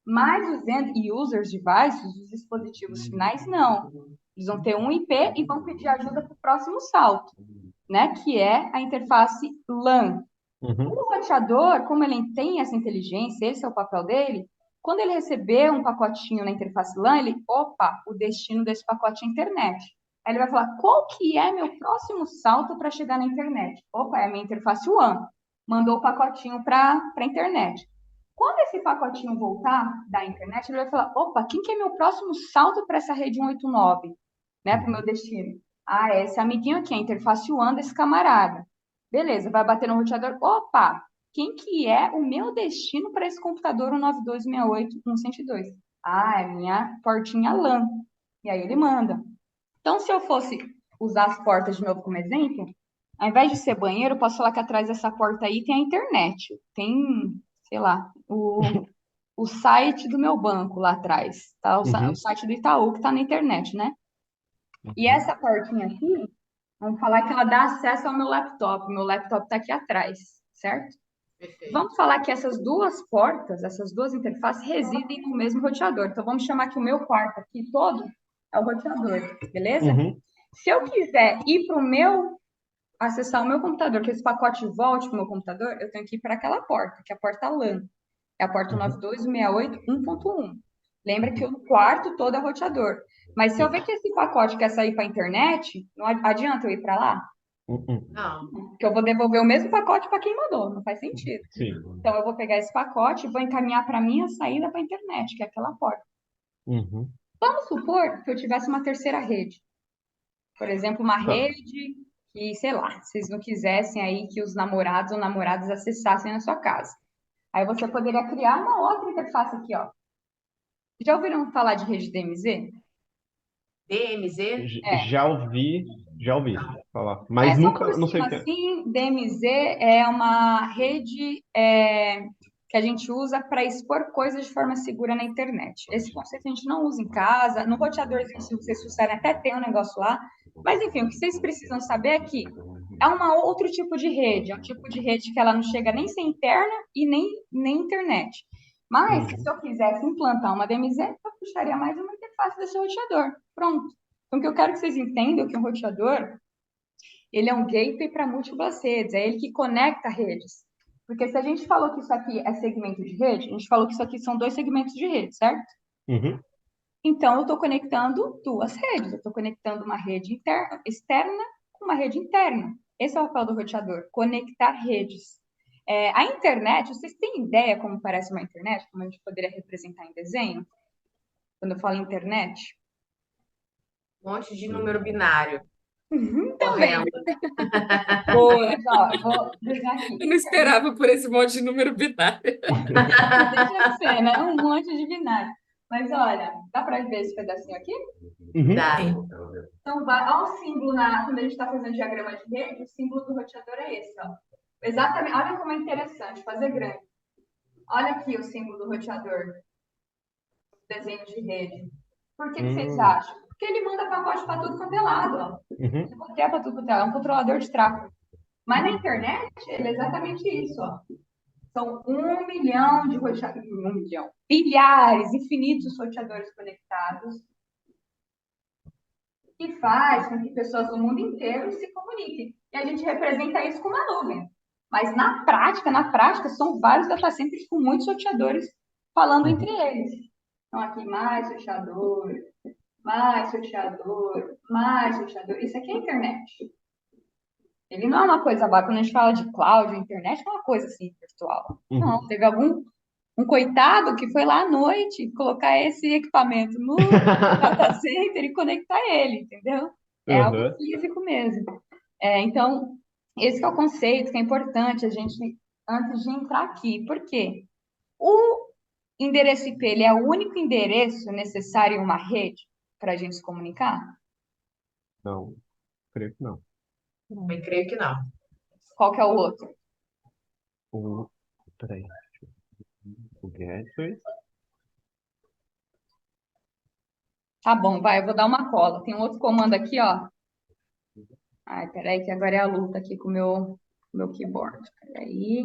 mas os end users devices, os dispositivos finais, não. Eles vão ter um IP e vão pedir ajuda para o próximo salto, né? Que é a interface LAN. Uhum. O roteador, como ele tem essa inteligência, esse é o papel dele, quando ele receber um pacotinho na interface LAN, opa, o destino desse pacote é a internet. Aí ele vai falar, qual que é meu próximo salto para chegar na internet? Opa, é a minha interface WAN. Mandou o pacotinho para a internet. Quando esse pacotinho voltar da internet, ele vai falar, opa, quem que é meu próximo salto para essa rede 189, né, para o meu destino? Ah, é esse amiguinho aqui, a interface WAN desse camarada. Beleza, vai bater no roteador. Opa, quem que é o meu destino para esse computador 192.168.102? Ah, é minha portinha LAN. E aí ele manda. Então, se eu fosse usar as portas de novo como exemplo, ao invés de ser banheiro, eu posso falar que atrás dessa porta aí tem a internet. Tem, sei lá, o site do meu banco lá atrás. Tá? O Uhum. site do Itaú que está na internet, né? E Uhum. essa portinha aqui, vamos falar que ela dá acesso ao meu laptop. Meu laptop está aqui atrás, certo? Perfeito. Vamos falar que essas duas portas, essas duas interfaces residem no mesmo roteador. Então, vamos chamar que o meu quarto aqui todo é o roteador, beleza? Uhum. Se eu quiser ir para o meu, acessar o meu computador, que esse pacote volte para o meu computador, eu tenho que ir para aquela porta, que é a porta LAN. É a porta Uhum. 92.168.1.1. Lembra que o quarto todo é roteador. Mas se eu ver que esse pacote quer sair para a internet, não adianta eu ir para lá, Uhum. Não. porque eu vou devolver o mesmo pacote para quem mandou, não faz sentido. Sim. Então eu vou pegar esse pacote e vou encaminhar para a minha saída para a internet, que é aquela porta. Uhum. Vamos supor que eu tivesse uma terceira rede. Por exemplo, uma Tá. rede que, sei lá, vocês não quisessem aí que os namorados ou namoradas acessassem na sua casa. Aí você poderia criar uma outra interface aqui, ó. Já ouviram falar de rede DMZ? DMZ? É. Já ouvi falar, É mas só por nunca, não sei cima, o que é. assim, DMZ é uma rede que a gente usa para expor coisas de forma segura na internet. Esse conceito a gente não usa em casa, no roteadorzinho, se vocês fuçarem, até tem um negócio lá. Mas, enfim, o que vocês precisam saber é que é outro tipo de rede, é um tipo de rede que ela não chega nem ser interna e nem internet. Mas, se Uhum. eu quisesse implantar uma DMZ, eu puxaria mais uma interface desse roteador. Pronto. Então, o que eu quero que vocês entendam é que um roteador ele é um gateway para múltiplas redes, é ele que conecta redes. Porque se a gente falou que isso aqui é segmento de rede, a gente falou que isso aqui são dois segmentos de rede, certo? Uhum. Então, eu estou conectando duas redes. Eu estou conectando uma rede externa com uma rede interna. Esse é o papel do roteador, conectar redes. A internet, vocês têm ideia como parece uma internet? Como a gente poderia representar em desenho? Quando eu falo internet? Um monte de número binário Também. correndo. Boa. Mas, ó, eu vou desenhar aqui. Eu não esperava por esse monte de número binário. Deixa de ser, né? Um monte de binário. Mas olha, dá para ver esse pedacinho aqui? Uhum. Dá. Então, olha o símbolo quando a gente está fazendo diagrama de rede, o símbolo do roteador é esse, ó. Exatamente, olha como é interessante, fazer grande. Olha aqui o símbolo do roteador, desenho de rede. Por que vocês Uhum. acham? Porque ele manda pacote para tudo quanto é lado, ó. Uhum. Ele bloqueia para tudo quanto é lado, é um controlador de tráfego. Mas na internet, ele é exatamente isso, ó. São 1 milhão de roteadores, 1 milhão, bilhares, infinitos roteadores conectados, que faz com que pessoas do mundo inteiro se comuniquem. E a gente representa isso com uma nuvem. Mas na prática, são vários data centers com muitos sorteadores falando entre eles. Então, aqui, mais sorteador, mais sorteador, mais sorteador. Isso aqui é a internet. Ele não é uma coisa básica. Quando a gente fala de cloud, internet é uma coisa assim, virtual. Não, teve um coitado que foi lá à noite colocar esse equipamento no data center e conectar ele, entendeu? É algo Aham. físico mesmo. Então, esse que é o conceito que é importante a gente, antes de entrar aqui. Por quê? O endereço IP, ele é o único endereço necessário em uma rede para a gente se comunicar? Não, creio que não. Eu creio que não. Qual que é o outro? O, peraí, o gateway. Tá bom, vai, eu vou dar uma cola. Tem um outro comando aqui, ó. Ai, peraí, que agora é a luta aqui com o meu keyboard. Peraí.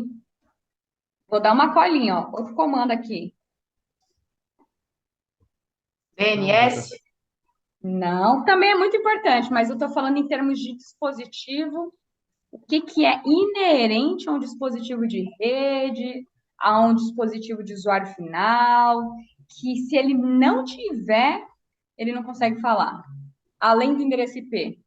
Vou dar uma colinha, ó. Outro comando aqui. DNS? Não, também é muito importante, mas eu estou falando em termos de dispositivo. O que que é inerente a um dispositivo de rede, a um dispositivo de usuário final, que se ele não tiver, ele não consegue falar. Além do endereço IP.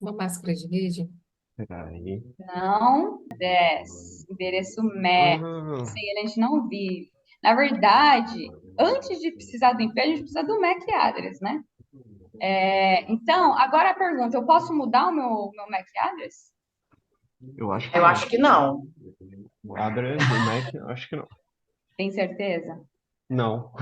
Uma máscara de rede? Peraí. Não desce. Endereço MAC. Ah, Sem ele a gente não vive. Na verdade, antes de precisar do IP, a gente precisa do MAC address, né? Então, agora a pergunta, eu posso mudar o meu MAC address? eu acho que Eu não. acho que não. O address do Mac, eu acho que não. Tem certeza? Não.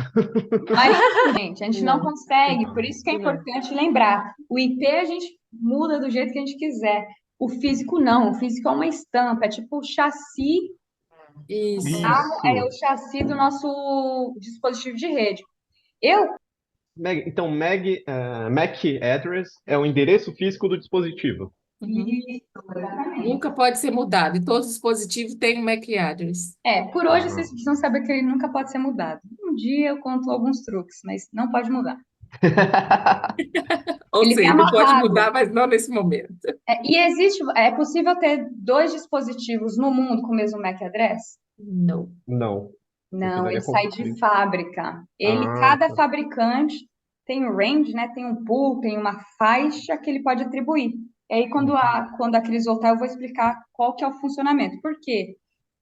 Mas, gente, a gente não Não. consegue, por isso que é importante lembrar. O IP a gente muda do jeito que a gente quiser. O físico não, o físico é uma estampa, é tipo o chassi, Isso. é o Isso. chassi do nosso dispositivo de rede. Eu Então, MAC address é o endereço físico do dispositivo. Uhum. Isso, exatamente. Nunca pode ser mudado. E todo dispositivo tem um MAC address. Por hoje vocês precisam saber que ele nunca pode ser mudado. Um dia eu conto alguns truques, mas não pode mudar. Ou Ele vem seja, pode amarrado. mudar, mas não nesse momento. É possível ter dois dispositivos no mundo com o mesmo MAC address? Não. Não. Não, Daria ele sai de conflito. fábrica. Ah, Cada tá. fabricante tem um range, né? Tem um pool, tem uma faixa que ele pode atribuir. E aí, quando a Cris voltar, eu vou explicar qual que é o funcionamento. Por quê?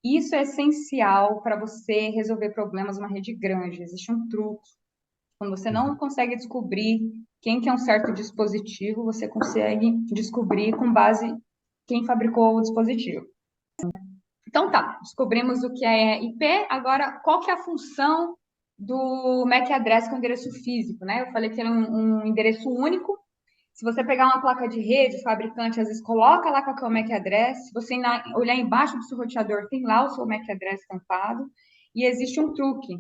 Isso é essencial para você resolver problemas numa rede grande. Existe um truque. Quando você não consegue descobrir quem que é um certo dispositivo, você consegue descobrir com base quem fabricou o dispositivo. Então tá, descobrimos o que é IP. Agora, qual que é a função do MAC address com endereço físico, né? Eu falei que era um endereço único. Se você pegar uma placa de rede, o fabricante às vezes coloca lá qual que é o MAC address. Se você olhar embaixo do seu roteador, tem lá o seu MAC address estampado. E existe um truque.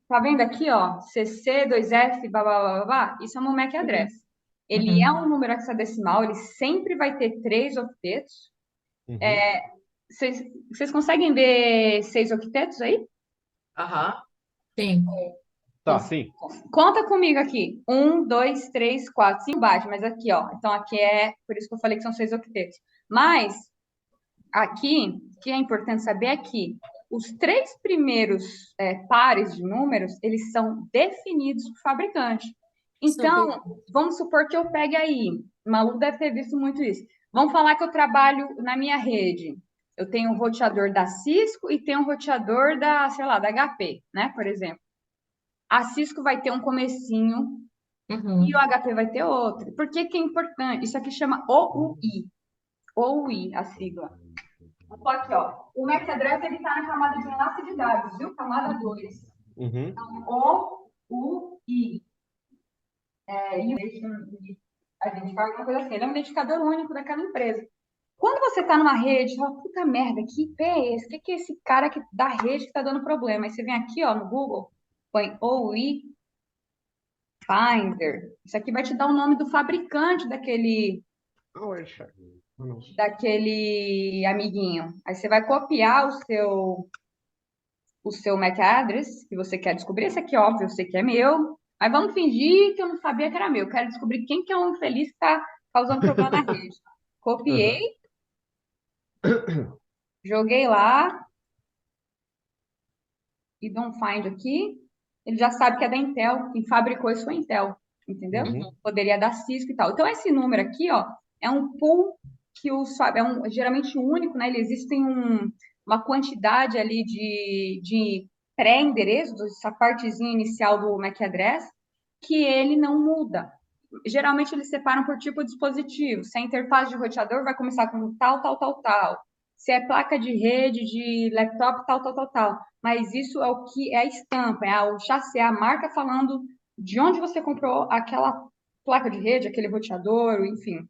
Tá vendo aqui, ó? CC2F, blá, blá, blá, blá, blá? Isso é um MAC address. Ele é um número hexadecimal, ele sempre vai ter 3 octetos. Uhum. Vocês conseguem ver 6 octetos aí? Aham. Sim. Tá, sim. Conta comigo aqui. 1, 2, 3, 4, 5 baixo, mas aqui, ó. Então, aqui por isso que eu falei que são 6 octetos. Mas, aqui, o que é importante saber é que os 3 primeiros pares de números, eles são definidos por fabricante. Então, vamos supor que eu pegue aí. O Malu deve ter visto muito isso. Vamos falar que eu trabalho na minha rede. Eu tenho um roteador da Cisco e tenho um roteador da, sei lá, da HP, né? Por exemplo. A Cisco vai ter um comecinho e o HP vai ter outro. Por que que é importante? Isso aqui chama OUI. OUI, a sigla. Então, aqui, ó. O MAC address, ele está na camada de enlace de dados, viu? Camada 2. Uhum. OUI. A gente fala uma coisa assim, ele é um identificador único daquela empresa. Quando você está numa rede, você fala, puta merda, que IP é esse? O que é esse cara da rede que está dando problema? Aí você vem aqui, ó, no Google, põe OUI Finder. Isso aqui vai te dar o nome do fabricante daquele amiguinho. Aí você vai copiar o seu MAC address que você quer descobrir. Esse aqui, óbvio, eu sei que é meu. Mas vamos fingir que eu não sabia que era meu. Eu quero descobrir quem que é o infeliz que está causando problema na rede. Copiei. Joguei lá e dou um find aqui. Ele já sabe que é da Intel. Quem fabricou isso foi a Intel, entendeu? Uhum. Poderia dar Cisco e tal. Então, esse número aqui, ó, é um pool que geralmente único, né? Ele existe uma quantidade ali de pré-endereços, essa partezinha inicial do MAC address, que ele não muda. Geralmente eles separam por tipo de dispositivo. Se é interface de roteador, vai começar com tal, tal, tal, tal. Se é placa de rede, de laptop, tal, tal, tal, tal. Mas isso é o que é a estampa, o chassi, é a marca falando de onde você comprou aquela placa de rede, aquele roteador, enfim.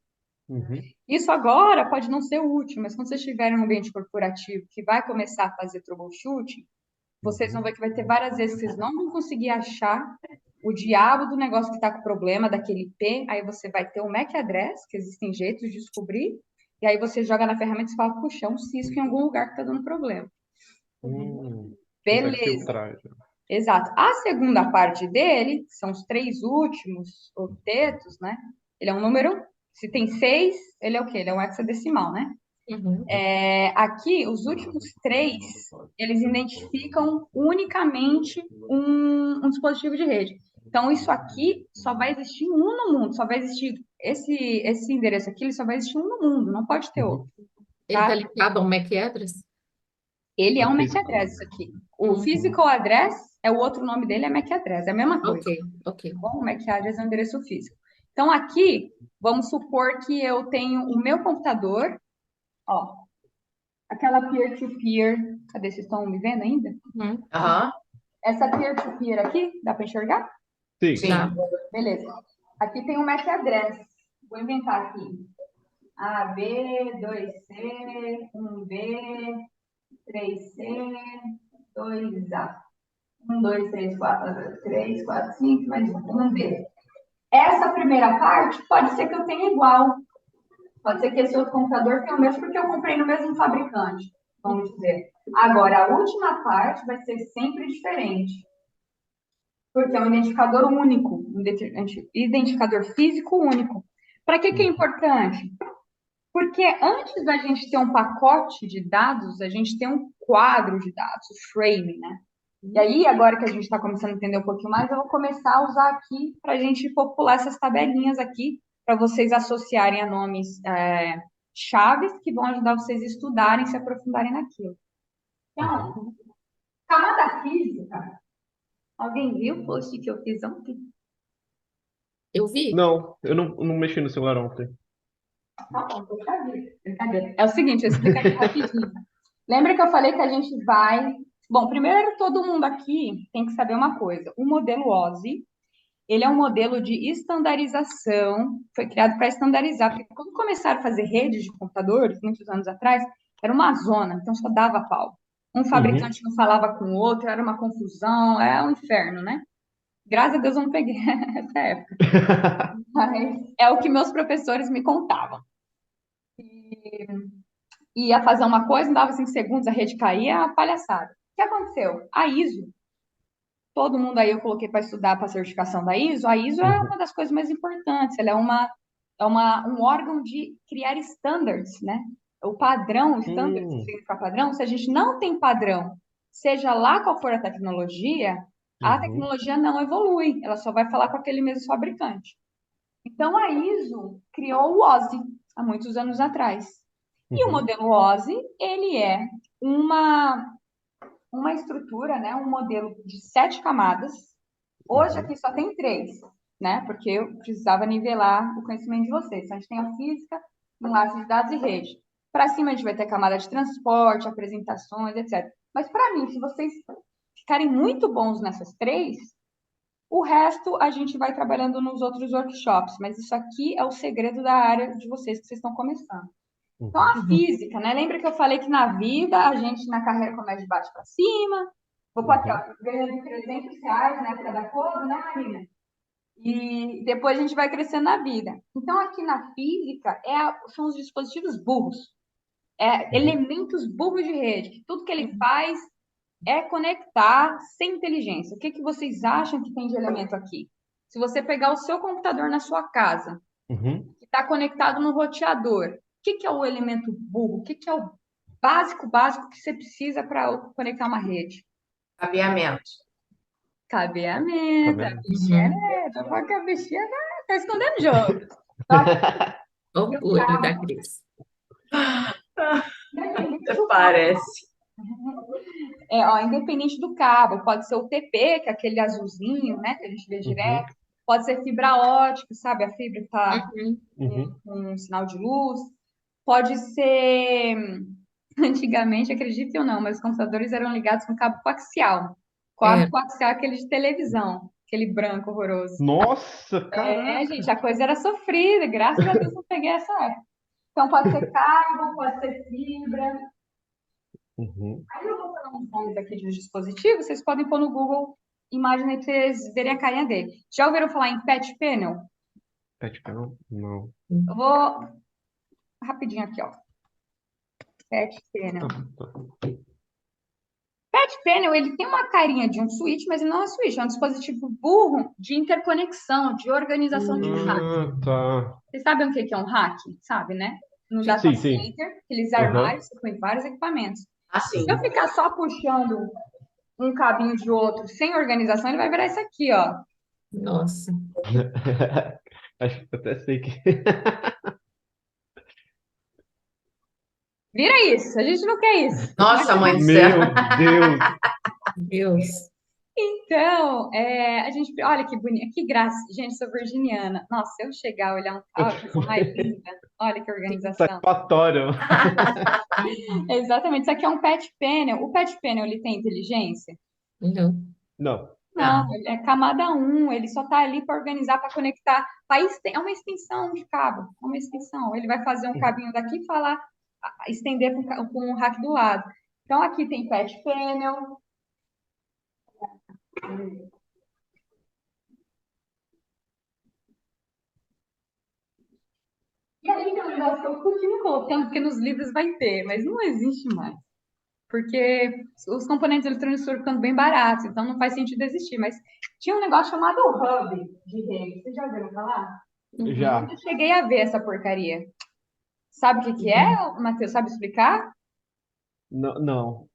Uhum. Isso agora pode não ser útil, mas quando vocês estiverem em um ambiente corporativo que vai começar a fazer troubleshooting, vocês vão ver que vai ter várias vezes que vocês não vão conseguir achar o diabo do negócio que está com problema, daquele IP, aí você vai ter o MAC address, que existem jeitos de descobrir, e aí você joga na ferramenta e fala, puxa, é um Cisco em algum lugar que está dando problema. Consegue Beleza, filtrar já. exato. A segunda parte dele, que são os três últimos octetos, né? Ele é um número, se tem 6, ele é o quê? Ele é um hexadecimal, né? Uhum. Aqui, os últimos três, eles identificam unicamente um dispositivo de rede. Então, isso aqui só vai existir um no mundo, só vai existir esse endereço aqui, ele só vai existir um no mundo, não pode ter outro, Ele está tá? ligado a um MAC address? Ele é É um MAC físico. address, isso aqui. O physical address é o outro nome dele, é MAC address, é a mesma coisa. Ok. Bom, o MAC address é o endereço físico. Então, aqui, vamos supor que eu tenho o meu computador, ó, aquela peer-to-peer. Cadê? Vocês estão me vendo ainda? Uhum. Aham. Essa peer-to-peer aqui, dá para enxergar? Sim. Sim. Tá. Beleza. Aqui tem o MAC address. Vou inventar aqui. AB, 2C, 1B, 3C, 2A. 1, 2, 3, 4, 3, 4, 5, mais 1B. Essa primeira parte pode ser que eu tenha igual. Pode ser que esse outro computador tenha o mesmo, porque eu comprei no mesmo fabricante, vamos dizer. Agora, a última parte vai ser sempre diferente, porque é um identificador único, um identificador físico único. Para que é importante? Porque antes da gente ter um pacote de dados, a gente tem um quadro de dados, o frame, né? E aí, agora que a gente está começando a entender um pouquinho mais, eu vou começar a usar aqui para a gente popular essas tabelinhas aqui, para vocês associarem a nomes chaves que vão ajudar vocês a estudarem, se aprofundarem naquilo. Então, camada física. Alguém viu o post que eu fiz ontem? Eu vi. Não, eu não mexi no celular ontem. Tá bom, deixa eu ver. Brincadeira. É o seguinte, eu explico aqui rapidinho. Lembra que eu falei que a gente vai... Bom, primeiro, todo mundo aqui tem que saber uma coisa. O modelo OSI, ele é um modelo de estandarização, foi criado para estandarizar, porque quando começaram a fazer redes de computadores, muitos anos atrás, era uma zona, então só dava pau. Um fabricante não falava com o outro, era uma confusão, é um inferno, né? Graças a Deus eu não peguei essa época. Mas é o que meus professores me contavam. Ia fazer uma coisa, não dava 5 segundos, a rede caía, palhaçada. O que aconteceu? A ISO, todo mundo aí eu coloquei para estudar para a certificação da ISO. A ISO é uma das coisas mais importantes. Ela é um órgão de criar standards, né? O padrão, standard significa padrão. Se a gente não tem padrão, seja lá qual for a tecnologia não evolui. Ela só vai falar com aquele mesmo fabricante. Então, a ISO criou o OSI há muitos anos atrás. E o modelo OSI, ele é uma estrutura, né, um modelo de 7 camadas. Hoje aqui só tem 3, né, porque eu precisava nivelar o conhecimento de vocês. Então, a gente tem a física, enlace de dados e rede. Para cima, a gente vai ter camada de transporte, apresentações, etc. Mas, para mim, se vocês ficarem muito bons nessas 3, o resto a gente vai trabalhando nos outros workshops. Mas isso aqui é o segredo da área de vocês que vocês estão começando. Então, a física, né? Lembra que eu falei que na vida a gente na carreira começa de baixo para cima? Vou pôr aqui, ó, ganhando R$ 300 na época da Coro, né, Marina? E depois a gente vai crescendo na vida. Então, aqui na física são os dispositivos burros, elementos burros de rede, que tudo que ele faz é conectar sem inteligência. O que vocês acham que tem de elemento aqui? Se você pegar o seu computador na sua casa, que está conectado no roteador, o que é o elemento burro? O que é o básico que você precisa para conectar uma rede. Cabeamento. Cabeamento, a Cabeamento. bichinha, tá falando que a bichinha tá escondendo o jogo. Só que o Orgulho da cabo, Cris. independente do cabo, Parece. independente do cabo, pode ser o TP, que é aquele azulzinho, né, que a gente vê direto, pode ser fibra ótica, sabe, a fibra que tá Uhum. com um sinal de luz, pode ser, antigamente, acredite ou não, mas os computadores eram ligados com cabo coaxial. Cabo É, coaxial é aquele de televisão, aquele branco horroroso. Nossa, Gente, caraca. a coisa era sofrida, graças a Deus eu peguei essa época. Então, pode ser cabo, pode ser fibra. Uhum. Aí eu vou falar uns nomes aqui de uns dispositivos, vocês podem pôr no Google imagem aí pra vocês verem a carinha dele. Já ouviram falar em patch panel? Pet panel? Não. Eu vou rapidinho aqui, ó. Patch panel. Tá. Patch panel, ele tem uma carinha de um switch, mas ele não é um switch, é um dispositivo burro de interconexão, de organização de rack. Tá. Vocês sabem o que é um rack? Sabe, né? No Sim. data Sim, sim. center, aqueles Aham. armários que põem vários equipamentos. Assim. Se eu ficar só puxando um cabinho de outro sem organização, ele vai virar isso aqui, ó. Nossa. Acho que eu até sei que. Vira isso, a gente não quer isso. Nossa, mãe do céu. Meu Deus. Deus. Então, a gente, olha que bonito, que graça. Gente, sou virginiana. Nossa, se eu chegar a olhar um tal, coisa mais linda. Olha que organização. Satisfatório. Exatamente, isso aqui é um patch panel. O patch panel, ele tem inteligência? Não. Não. Não, ele é camada 1, ele só está ali para organizar, para conectar. É uma extensão de cabo, é uma extensão. Ele vai fazer um cabinho daqui e falar, estender com o rack do lado. Então, aqui tem patch panel. E aí, tem um negócio que eu continuo colocando, porque nos livros vai ter, mas não existe mais. Porque os componentes eletrônicos foram ficando bem baratos, então não faz sentido existir. Mas tinha um negócio chamado hub de rede. Vocês já ouviram falar? Já. Eu cheguei a ver essa porcaria. Sabe o que é, Matheus? Sabe explicar? Não. Não.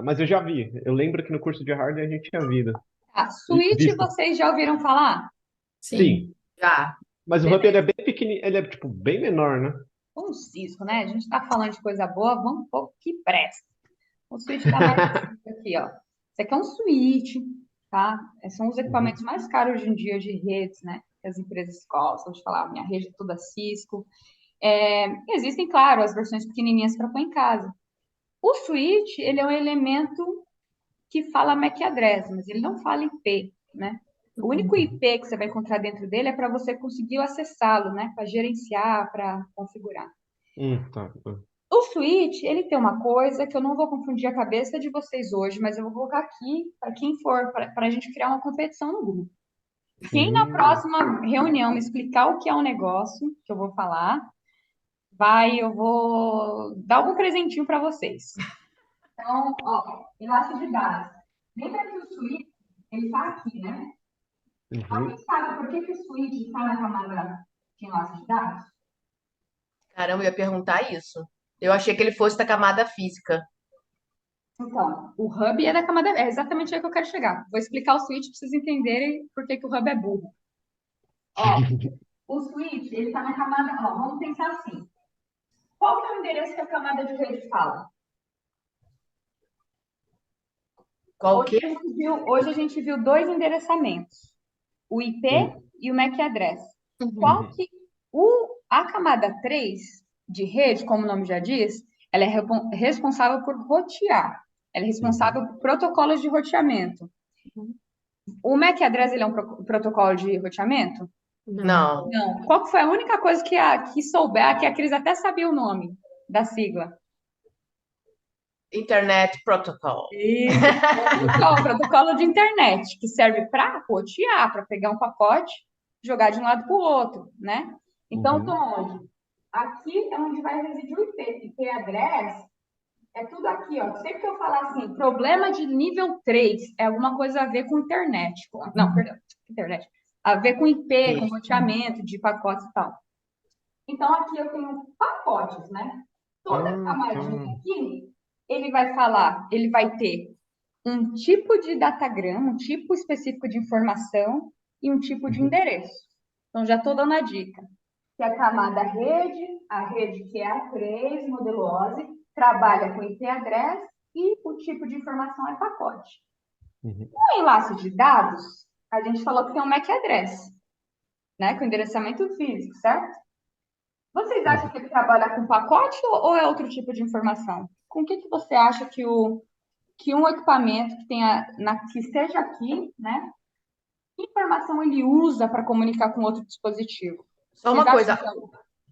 Mas eu já vi. Eu lembro que no curso de hardware a gente tinha Switch, visto. vocês já ouviram falar? Sim. Sim. Já. Mas o hub ele é bem pequenininho, ele é tipo bem menor, né? Um cisco, né? A gente está falando de coisa boa, vamos pôr o que presta. O switch está mais aqui, ó. Isso aqui é um switch, tá? São os equipamentos mais caros hoje em dia de redes, né? Que as empresas gostam de falar, minha rede é toda Cisco. Existem, claro, as versões pequenininhas para pôr em casa. O switch, ele é um elemento que fala MAC address, mas ele não fala IP, né? O único IP que você vai encontrar dentro dele é para você conseguir acessá-lo, né? Para gerenciar, para configurar. Tá. O switch, ele tem uma coisa que eu não vou confundir a cabeça de vocês hoje, mas eu vou colocar aqui para quem for, para a gente criar uma competição no grupo. Quem na próxima reunião me explicar o que é um negócio que eu vou falar, eu vou dar algum presentinho para vocês. Então, ó, enlace de dados. Lembra que o switch, ele está aqui, né? Alguém sabe por que o switch está na camada de enlace de dados? Caramba, eu ia perguntar isso. Eu achei que ele fosse da camada física. Então, o hub é da camada, é exatamente aí que eu quero chegar. Vou explicar o switch para vocês entenderem por que o hub é burro. Ó, o switch, ele está na camada, ó, vamos pensar assim. Qual que é o endereço que a camada de rede fala? Qual que? Hoje a gente viu dois endereçamentos, o IP e o MAC address. Qual que a camada 3 de rede, como o nome já diz, ela é responsável por rotear. Ela é responsável por protocolos de roteamento. O MAC address, ele é um protocolo de roteamento? Não. Não. Qual que foi a única coisa que souber, que a Cris até sabia o nome da sigla? Internet Protocol. Isso. Protocolo de internet, que serve para rotear, para pegar um pacote, jogar de um lado para o outro, né? Então, tô onde? Aqui é onde vai residir o IP. IP address é tudo aqui, ó. Sempre que eu falar assim, problema de nível 3, é alguma coisa a ver com internet. Não, perdão, internet. A ver com IP, com roteamento de pacotes e tal. Então, aqui eu tenho pacotes, né? Toda Ah, camadinha tá. aqui, ele vai ter um tipo de datagrama, um tipo específico de informação e um tipo de Uhum, endereço. Então, já estou dando a dica. Que é a camada rede, a rede que é a 3, modelo OSI, trabalha com IP address e o tipo de informação é pacote. uhum. No enlace de dados, a gente falou que tem um MAC address, né, com endereçamento físico, certo? Vocês acham Uhum. que ele trabalha com pacote ou é outro tipo de informação? Com o que você acha que um equipamento que que esteja aqui, né, que informação ele usa para comunicar com outro dispositivo? Só Vocês uma acham coisa,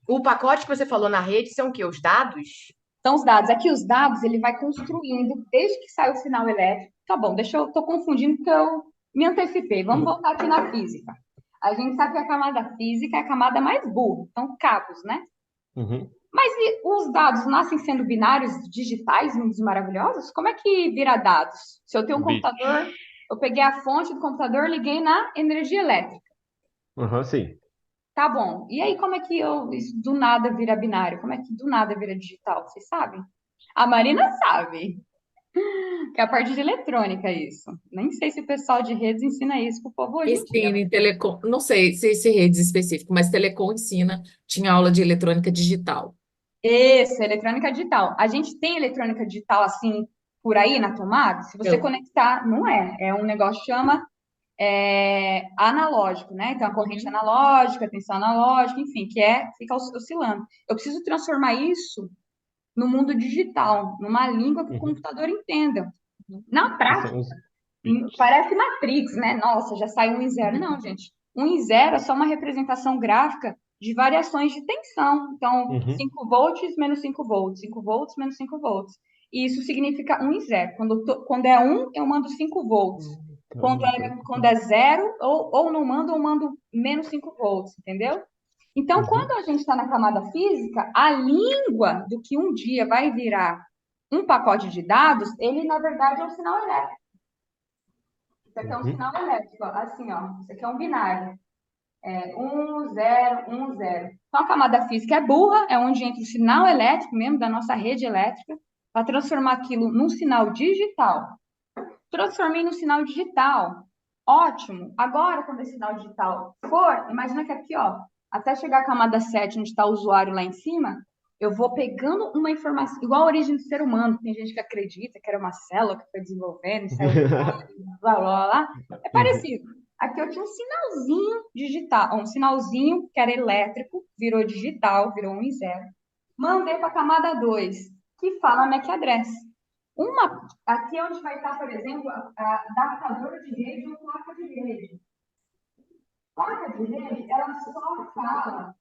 que o pacote que você falou na rede são o quê? Os dados? são os dados? Aqui os dados ele vai construindo desde que sai o sinal elétrico. Tá bom, tô confundindo porque eu me antecipei. Vamos voltar aqui na física. A gente sabe que a camada física é a camada mais burra, então cabos, né? Uhum. Mas e os dados nascem sendo binários digitais, lindos e maravilhosos? Como é que vira dados? Se eu tenho um Bit. computador, eu peguei a fonte do computador, liguei na energia elétrica. Aham, sim. Tá bom. E aí, como é que isso do nada vira binário? Como é que do nada vira digital? Vocês sabem? A Marina sabe, que é a parte de eletrônica isso. Nem sei se o pessoal de redes ensina isso pro povo hoje em dia. Ensina em telecom, não sei se redes específicas, mas telecom ensina, tinha aula de eletrônica digital. Isso, eletrônica digital. A gente tem eletrônica digital assim por aí na tomada? Se você Eu. conectar, não é. É um negócio que chama analógico, né? Então, a corrente Uhum, analógica, tensão analógica, enfim, fica oscilando. Eu preciso transformar isso no mundo digital, numa língua que o Uhum. computador entenda. uhum. Na Que são prática, os bits. parece Matrix, né? Nossa, já saiu um e zero. Não, gente. Um e zero é só uma representação gráfica de variações de tensão. Então, Uhum. 5 volts menos 5 volts, 5 volts menos 5 volts. E isso significa um e zero. Quando é um, eu mando 5 volts. Tá, Quando é zero, ou não mando, eu mando menos 5 volts, entendeu? Então, quando Uhum. a gente está na camada física, a língua do que um dia vai virar um pacote de dados, ele, na verdade, é um sinal elétrico. Isso aqui é um Uhum. sinal elétrico, ó, assim, ó. Isso aqui é um binário. É 1, 0, 1, 0. Então, a camada física é burra, é onde entra o sinal elétrico mesmo da nossa rede elétrica, para transformar aquilo num sinal digital. Transformei no sinal digital. Ótimo. Agora, quando esse sinal digital for, imagina que aqui, ó, até chegar à camada 7, onde está o usuário lá em cima, eu vou pegando uma informação, igual a origem do ser humano. Tem gente que acredita que era uma célula que foi desenvolvendo e saiu do ar, blá, blá, blá, blá. É Uhum. parecido. Aqui eu tinha um sinalzinho digital, um sinalzinho que era elétrico, virou digital, virou 1 e 0. Mandei para a camada 2, que fala MAC address. Aqui é onde vai estar, por exemplo, a adaptador de rede ou placa de rede. Placa de rede, ela só fala,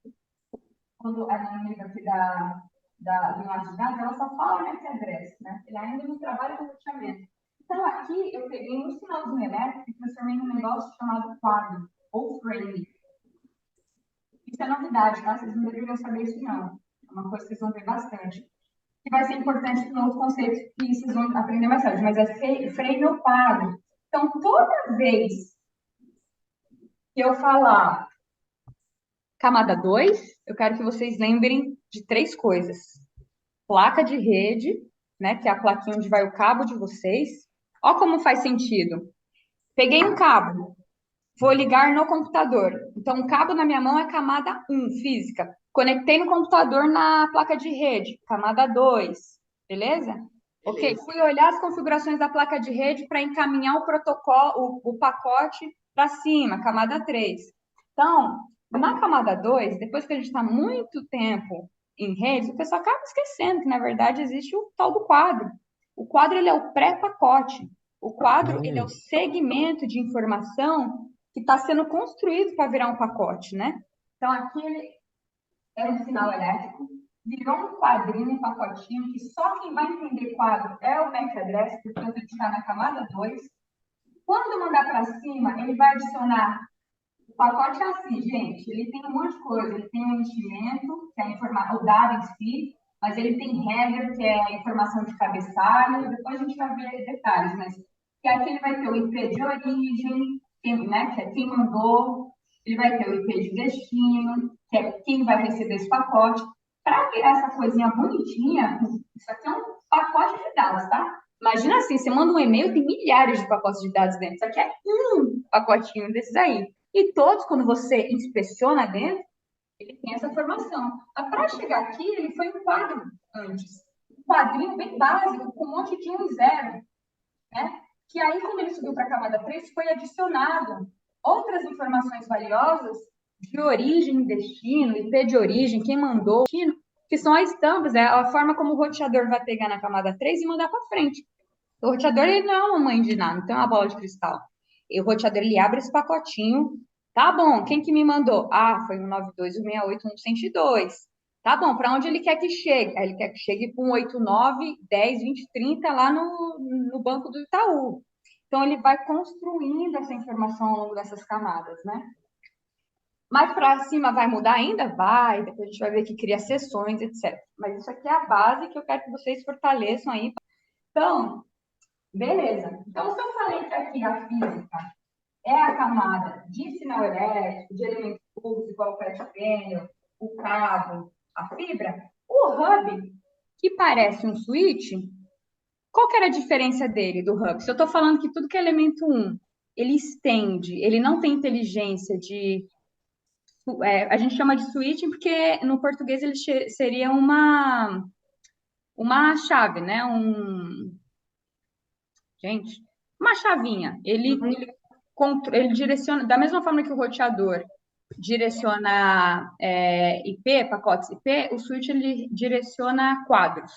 quando a inimiga aqui do enlace de dados, ela só fala MAC address, né? Ele ainda não trabalha com roteamento. Então, aqui eu peguei um sinalzinho elétrico e transformei num negócio chamado quadro, ou frame. Isso é novidade, tá? Vocês não deveriam saber isso, não. É uma coisa que vocês vão ver bastante. Que vai ser importante para outros conceitos que vocês vão aprender mais tarde, mas é frame ou quadro. Então, toda vez que eu falar camada 2, eu quero que vocês lembrem de 3 coisas. Placa de rede, né, que é a plaquinha onde vai o cabo de vocês. Ó como faz sentido. Peguei um cabo, vou ligar no computador. Então, o cabo na minha mão é camada 1, física. Conectei no computador na placa de rede, camada 2, beleza? Ok, fui olhar as configurações da placa de rede para encaminhar o protocolo, o pacote para cima, camada 3. Então, na camada 2, depois que a gente está muito tempo em redes, o pessoal acaba esquecendo que, na verdade, existe o tal do quadro. O quadro ele é o pré-pacote. O quadro ele é o Hum. segmento de informação que está sendo construído para virar um pacote, né? Então, aqui ele é um sinal elétrico, virou um quadrinho, um pacotinho, que só quem vai entender quadro é o MAC address, portanto, ele está na camada 2. Quando mandar para cima, ele vai adicionar. O pacote é assim, gente, ele tem um monte de coisa. Ele tem um enchimento, que é o dado em si, mas ele tem header, que é a informação de cabeçalho. Depois a gente vai ver detalhes, mas que aqui ele vai ter o IP de origem, né, que é quem mandou. Ele vai ter o IP de destino, que é quem vai receber esse pacote. Para criar essa coisinha bonitinha, isso aqui é um pacote de dados, tá? Imagina assim, você manda um e-mail, tem milhares de pacotes de dados dentro. Isso aqui é um pacotinho desses aí. E todos, quando você inspeciona dentro, ele tem essa formação. Mas para chegar aqui, ele foi um quadro antes. Um quadrinho bem básico, com um monte de 1 e 0, né? Que aí, quando ele subiu para a camada 3, foi adicionado outras informações valiosas de origem e destino, IP de origem, quem mandou, destino, que são as estampas, é a forma como o roteador vai pegar na camada 3 e mandar para frente. O roteador, ele não é uma mãe de nada, não tem uma bola de cristal. E o roteador, ele abre esse pacotinho. Tá bom, quem que me mandou? Ah, foi 192.168.102. Tá bom, para onde ele quer que chegue? Ele quer que chegue com 89, 10, 20, 30 lá no banco do Itaú. Então, ele vai construindo essa informação ao longo dessas camadas, né? Mais para cima vai mudar ainda? Vai, depois a gente vai ver que cria sessões, etc. Mas isso aqui é a base que eu quero que vocês fortaleçam aí. Então, beleza. Então, se eu falei que aqui a física é a camada de sinal elétrico, de elementos públicos, igual o patch panel, o cabo, a fibra, o hub, que parece um switch, qual que era a diferença dele, do hub? Se eu estou falando que tudo que é elemento 1, ele estende, ele não tem inteligência de... a gente chama de switching porque no português ele seria uma chave, né? Gente, uma chavinha. Ele direciona, da mesma forma que o roteador direciona IP, pacotes IP, o switch ele direciona quadros.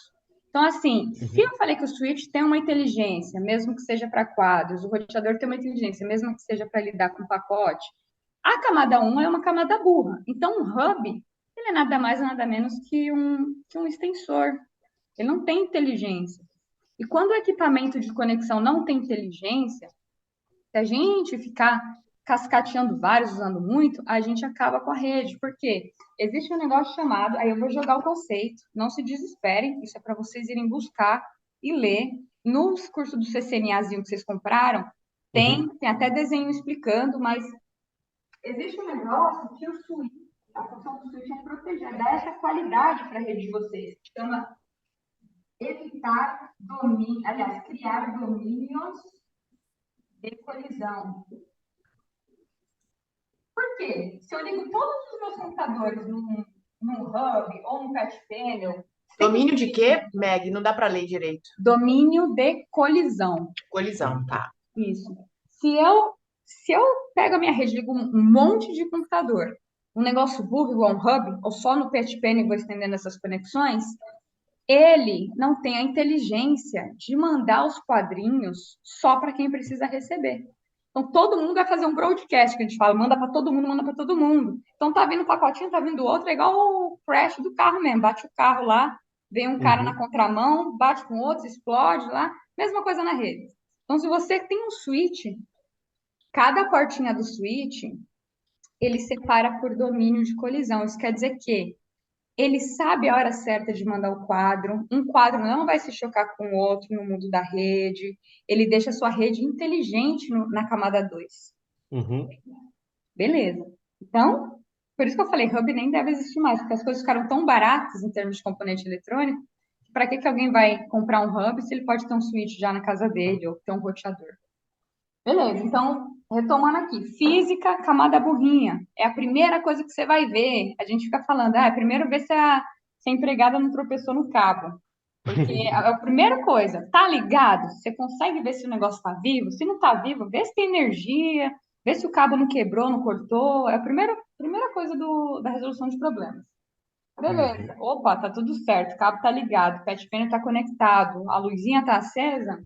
Então, assim, se eu falei que o switch tem uma inteligência, mesmo que seja para quadros, o roteador tem uma inteligência, mesmo que seja para lidar com pacote, a camada 1 é uma camada burra. Então, o hub, ele é nada mais nada menos que um extensor. Ele não tem inteligência. E quando o equipamento de conexão não tem inteligência, se a gente ficar cascateando vários, usando muito, a gente acaba com a rede. Por quê? Existe um negócio chamado, aí eu vou jogar o conceito, não se desesperem, isso é para vocês irem buscar e ler. Nos cursos do CCNAzinho que vocês compraram, tem até desenho explicando, mas existe um negócio que o switch, a função do switch é proteger, dar essa qualidade para a rede de vocês, que chama evitar domínio, aliás, criar domínios de colisão. Por quê? Se eu ligo todos os meus computadores num hub ou num patch panel... Domínio de quê, Meg? Não dá para ler direito. Domínio de colisão. Colisão, tá. Isso. Se eu pego a minha rede e ligo um monte de computador, um negócio burro igual um hub, ou só no patch panel vou estendendo essas conexões, ele não tem a inteligência de mandar os quadrinhos só para quem precisa receber. Então, todo mundo vai fazer um broadcast, que a gente fala, manda para todo mundo, manda para todo mundo. Então, tá vindo um pacotinho, tá vindo outro, é igual o crash do carro mesmo. Bate o carro lá, vem um cara na contramão, bate com outro, explode lá. Mesma coisa na rede. Então, se você tem um switch, cada portinha do switch, ele separa por domínio de colisão. Isso quer dizer que ele sabe a hora certa de mandar o quadro. Um quadro não vai se chocar com o outro no mundo da rede. Ele deixa a sua rede inteligente na camada 2. Beleza. Então, por isso que eu falei, hub nem deve existir mais, porque as coisas ficaram tão baratas em termos de componente eletrônico, para que alguém vai comprar um hub se ele pode ter um switch já na casa dele ou ter um roteador? Beleza, então, retomando aqui, física, camada burrinha, é a primeira coisa que você vai ver. A gente fica falando, primeiro ver se a empregada não tropeçou no cabo. Porque a primeira coisa, tá ligado? Você consegue ver se o negócio tá vivo? Se não tá vivo, vê se tem energia, vê se o cabo não quebrou, não cortou. É a primeira coisa da resolução de problemas. Beleza, opa, tá tudo certo, o cabo tá ligado, o patch panel tá conectado, a luzinha tá acesa.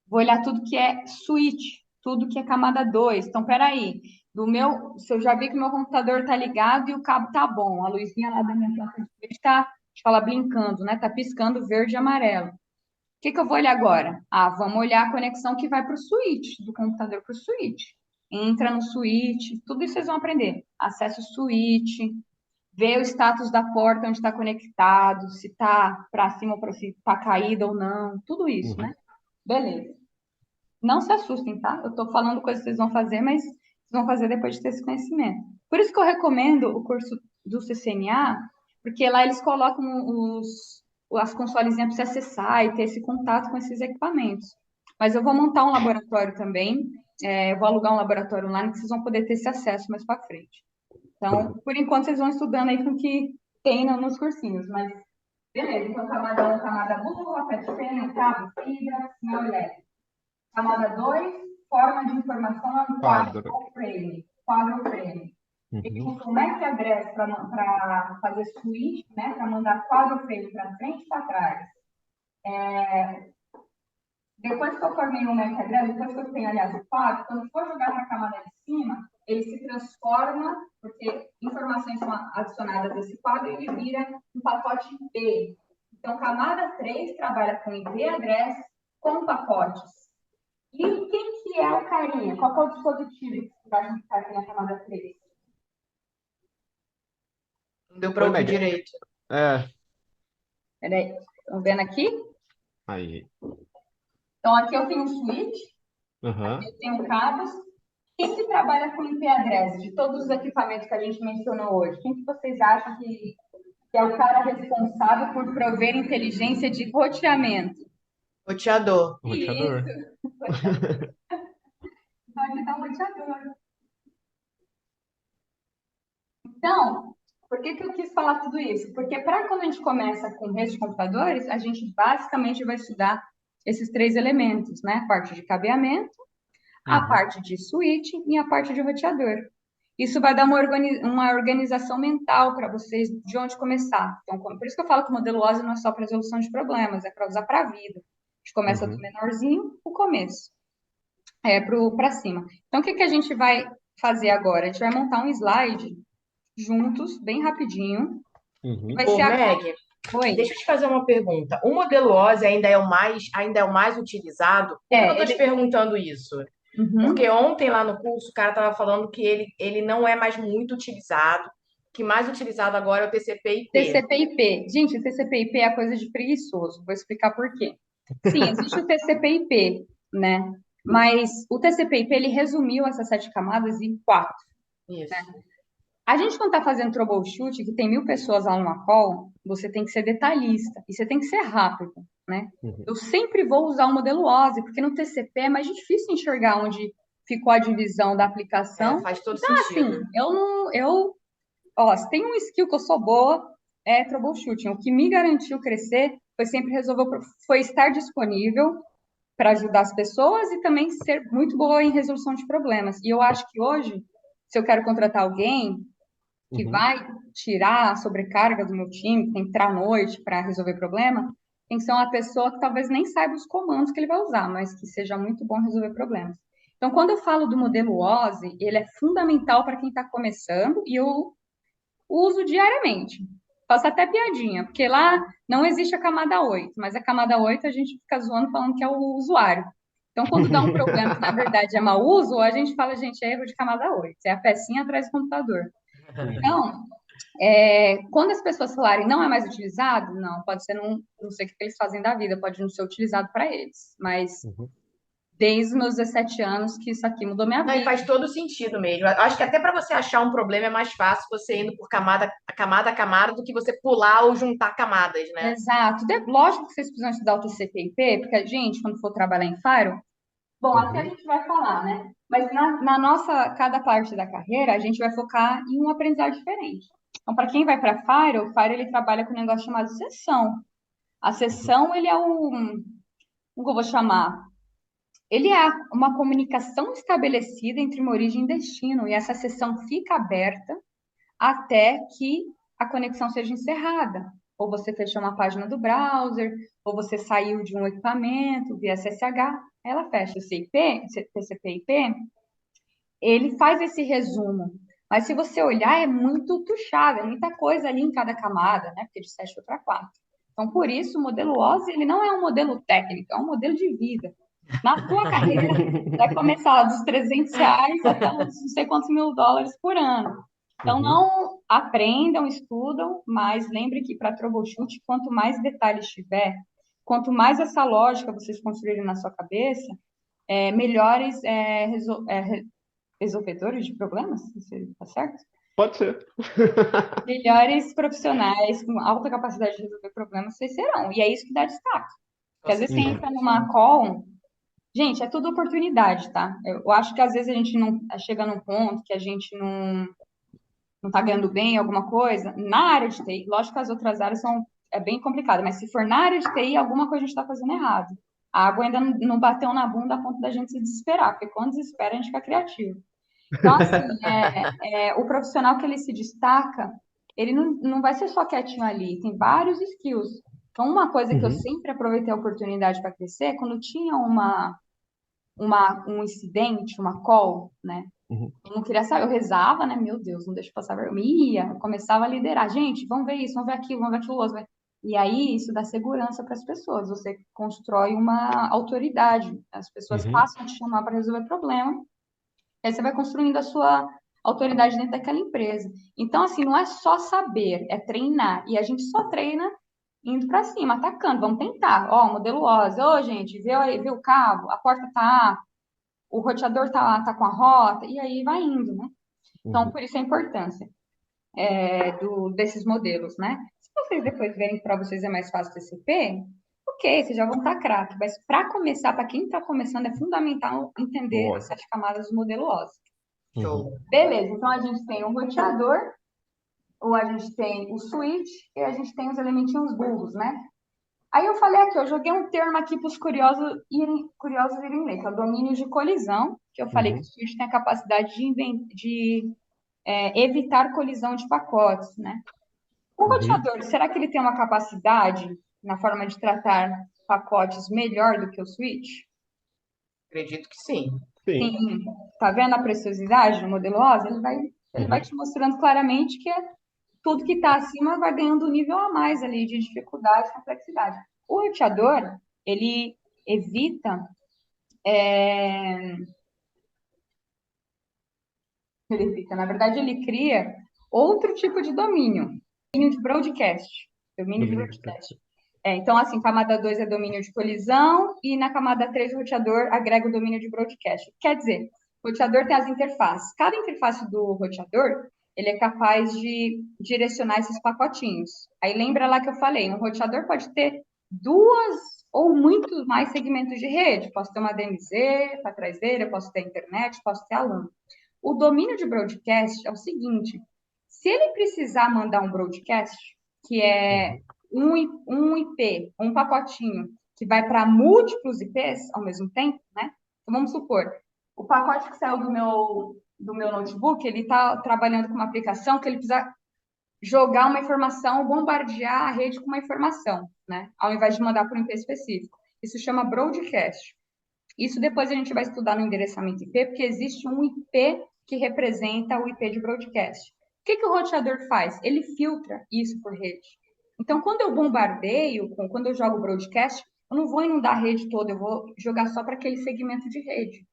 Vou olhar tudo que é switch, tudo que é camada 2. Então, peraí, se eu já vi que o meu computador está ligado e o cabo tá bom, a luzinha lá da minha placa de vídeo está, deixa eu falar, brincando, né? Tá piscando verde e amarelo. O que eu vou olhar agora? Vamos olhar a conexão que vai para o switch, do computador para o switch. Entra no switch, tudo isso vocês vão aprender. Acessa o switch, vê o status da porta onde está conectado, se está para cima ou para se está caída ou não, tudo isso, né? Beleza. Não se assustem, tá? Eu estou falando coisas que vocês vão fazer, mas vocês vão fazer depois de ter esse conhecimento. Por isso que eu recomendo o curso do CCNA, porque lá eles colocam as consolezinhas para você acessar e ter esse contato com esses equipamentos. Mas eu vou montar um laboratório também, eu vou alugar um laboratório online que vocês vão poder ter esse acesso mais para frente. Então, por enquanto, vocês vão estudando aí com o que tem nos cursinhos, mas beleza. Então, camada 1, camada burra, pet fêmea, cabo, fibra, sinal elétrico. Camada 2, forma de informação é um Quadro. quadro frame. Ele Uhum. usa o MAC address para fazer switch, né, para mandar quadro frame para frente e para trás. Depois que eu formei o MAC address, depois que eu tenho, aliás, o quadro, quando for jogar para a camada de cima, ele se transforma, porque informações são adicionadas a esse quadro, e ele vira um pacote IP. Então, camada 3 trabalha com IP address com pacotes. E quem que é o carinha? Qual que é o dispositivo que vai ficar aqui na camada 3? Não deu para Oi, ouvir Meg. direito. Peraí, estão vendo aqui? Aí. Então, aqui eu tenho um switch, Aham. eu tenho cabos. Quem que trabalha com IP address de todos os equipamentos que a gente mencionou hoje? Quem que vocês acham que é o cara responsável por prover inteligência de roteamento? Roteador. Roteador. Isso, roteador. Então, aqui está o roteador. Então, por que eu quis falar tudo isso? Porque para quando a gente começa com rede de computadores, a gente basicamente vai estudar esses três elementos, né? A parte de cabeamento, a Uhum. parte de switch e a parte de roteador. Isso vai dar uma organização mental para vocês de onde começar. Então, por isso que eu falo que o modelo OSI não é só para resolução de problemas, é para usar para a vida. A gente começa do Uhum. menorzinho, o começo, para cima. Então, o que a gente vai fazer agora? A gente vai montar um slide juntos, bem rapidinho. Uhum. Vai Ô, ser Meg, Oi. deixa eu te fazer uma pergunta. O modelo OSI ainda é o mais utilizado? Por que eu estou te perguntando isso? Uhum. Porque ontem lá no curso o cara estava falando que ele não é mais muito utilizado, que mais utilizado agora é o TCP/IP. TCP/IP. Gente, o TCP/IP é coisa de preguiçoso. Vou explicar por quê. Sim, existe o TCP/IP, né? Mas o TCP/IP, ele resumiu essas 7 camadas em 4. Isso. Né? A gente, quando está fazendo troubleshoot, que tem 1000 pessoas lá numa call, você tem que ser detalhista e você tem que ser rápido, né? Uhum. Eu sempre vou usar o modelo OSI, porque no TCP é mais difícil enxergar onde ficou a divisão da aplicação. Faz todo Então, sentido. assim, se tem um skill que eu sou boa, é troubleshooting. O que me garantiu crescer foi sempre foi estar disponível para ajudar as pessoas e também ser muito boa em resolução de problemas. E eu acho que hoje, se eu quero contratar alguém que Uhum. vai tirar a sobrecarga do meu time, que tem que entrar à noite para resolver problema, tem que ser uma pessoa que talvez nem saiba os comandos que ele vai usar, mas que seja muito bom em resolver problemas. Então, quando eu falo do modelo OSI, ele é fundamental para quem está começando e eu uso diariamente. Faço até piadinha, porque lá não existe a camada 8, mas a camada 8 a gente fica zoando falando que é o usuário. Então, quando dá um problema que na verdade é mau uso, a gente fala, gente, é erro de camada 8, é a pecinha atrás do computador. Então, quando as pessoas falarem não é mais utilizado, não, pode ser, não sei o que eles fazem da vida, pode não ser utilizado para eles, mas Uhum. desde os meus 17 anos que isso aqui mudou minha Não, e vida. faz todo sentido mesmo. Eu acho que até para você achar um problema é mais fácil você indo por camada a camada do que você pular ou juntar camadas, né? Exato. Lógico que vocês precisam estudar o TCP/IP, porque a gente, quando for trabalhar em Fire, bom, aqui a Uhum. gente vai falar, né? Mas na nossa, cada parte da carreira, a gente vai focar em um aprendizado diferente. Então, para quem vai para Fire, o Fire ele trabalha com um negócio chamado sessão. A sessão, ele é como que eu vou chamar? Ele é uma comunicação estabelecida entre uma origem e destino, e essa sessão fica aberta até que a conexão seja encerrada. Ou você fechou uma página do browser, ou você saiu de um equipamento via SSH, ela fecha. O TCP/IP, ele faz esse resumo. Mas se você olhar, é muito tuchado, é muita coisa ali em cada camada, né? Porque de 7 para 4. Então, por isso, o modelo OSI, ele não é um modelo técnico, é um modelo de vida. Na tua carreira, vai começar lá dos R$ 300 até uns não sei quantos mil dólares por ano. Então, Uhum. não aprendam, estudam, mas lembre que para troubleshoot, quanto mais detalhes tiver, quanto mais essa lógica vocês construírem na sua cabeça, melhores resolvedores de problemas, tá certo? Pode ser. Melhores profissionais com alta capacidade de resolver problemas, vocês serão. E é isso que dá destaque. Porque às vezes você Uhum. entra numa call, gente, é tudo oportunidade, tá? Eu acho que às vezes a gente não chega num ponto que a gente não tá ganhando bem alguma coisa. Na área de TI, lógico que as outras áreas é bem complicado, mas se for na área de TI, alguma coisa a gente está fazendo errado. A água ainda não bateu na bunda a ponto da gente se desesperar, porque quando desespera a gente fica criativo. Então, assim, o profissional que ele se destaca, ele não vai ser só quietinho ali, tem vários skills. Então, uma coisa que eu Uhum. sempre aproveitei a oportunidade para crescer, quando tinha um incidente, uma call, né? Uhum. Eu não queria saber, eu rezava, né? Meu Deus, não deixa eu passar vergonha. Eu começava a liderar. Gente, vamos ver isso, vamos ver aquilo outro. E aí, isso dá segurança para as pessoas. Você constrói uma autoridade. As pessoas Uhum. passam a te chamar para resolver problema. E aí você vai construindo a sua autoridade dentro daquela empresa. Então, assim, não é só saber, é treinar. E a gente só treina indo para cima, atacando. Vamos tentar. Ó, modelo OSI. Ô, gente, viu o cabo? A porta tá, o roteador tá com a rota. E aí vai indo, né? Então, Uhum. por isso a importância desses modelos, né? Se vocês depois verem que para vocês é mais fácil TCP, ok, vocês já vão estar craque. Mas para começar, para quem está começando, é fundamental entender as Lógico. 7 camadas do modelo OSI. Uhum. Show. Beleza, então a gente tem o roteador, ou a gente tem o switch, e a gente tem os elementinhos burros, né? Aí eu falei aqui, eu joguei um termo aqui para os curiosos irem ler, que é o domínio de colisão, que eu falei que Uhum. o switch tem a capacidade de evitar colisão de pacotes, né? O Uhum. roteador, será que ele tem uma capacidade na forma de tratar pacotes melhor do que o switch? Acredito que sim. Sim. Sim. Tá vendo a preciosidade do modelo OSI? Ele vai Uhum. te mostrando claramente que tudo que está acima vai ganhando um nível a mais ali de dificuldade e complexidade. O roteador, ele evita, na verdade, ele cria outro tipo de domínio de broadcast. Domínio de Domínio de broadcast. Então, assim, camada 2 é domínio de colisão e na camada 3 o roteador agrega o domínio de broadcast. Quer dizer, o roteador tem as interfaces. Cada interface do roteador, ele é capaz de direcionar esses pacotinhos. Aí lembra lá que eu falei, um roteador pode ter duas ou muito mais segmentos de rede. Posso ter uma DMZ para traseira, posso ter internet, posso ter a LAN. O domínio de broadcast é o seguinte, se ele precisar mandar um broadcast, que é Uhum. um IP, um pacotinho, que vai para múltiplos IPs ao mesmo tempo, né? Então, vamos supor, o pacote que saiu do meu notebook, ele está trabalhando com uma aplicação que ele precisa jogar uma informação, bombardear a rede com uma informação, né? Ao invés de mandar para um IP específico. Isso chama broadcast. Isso depois a gente vai estudar no endereçamento IP, porque existe um IP que representa o IP de broadcast. O que o roteador faz? Ele filtra isso por rede. Então, quando eu bombardeio, quando eu jogo broadcast, eu não vou inundar a rede toda, eu vou jogar só para aquele segmento de rede.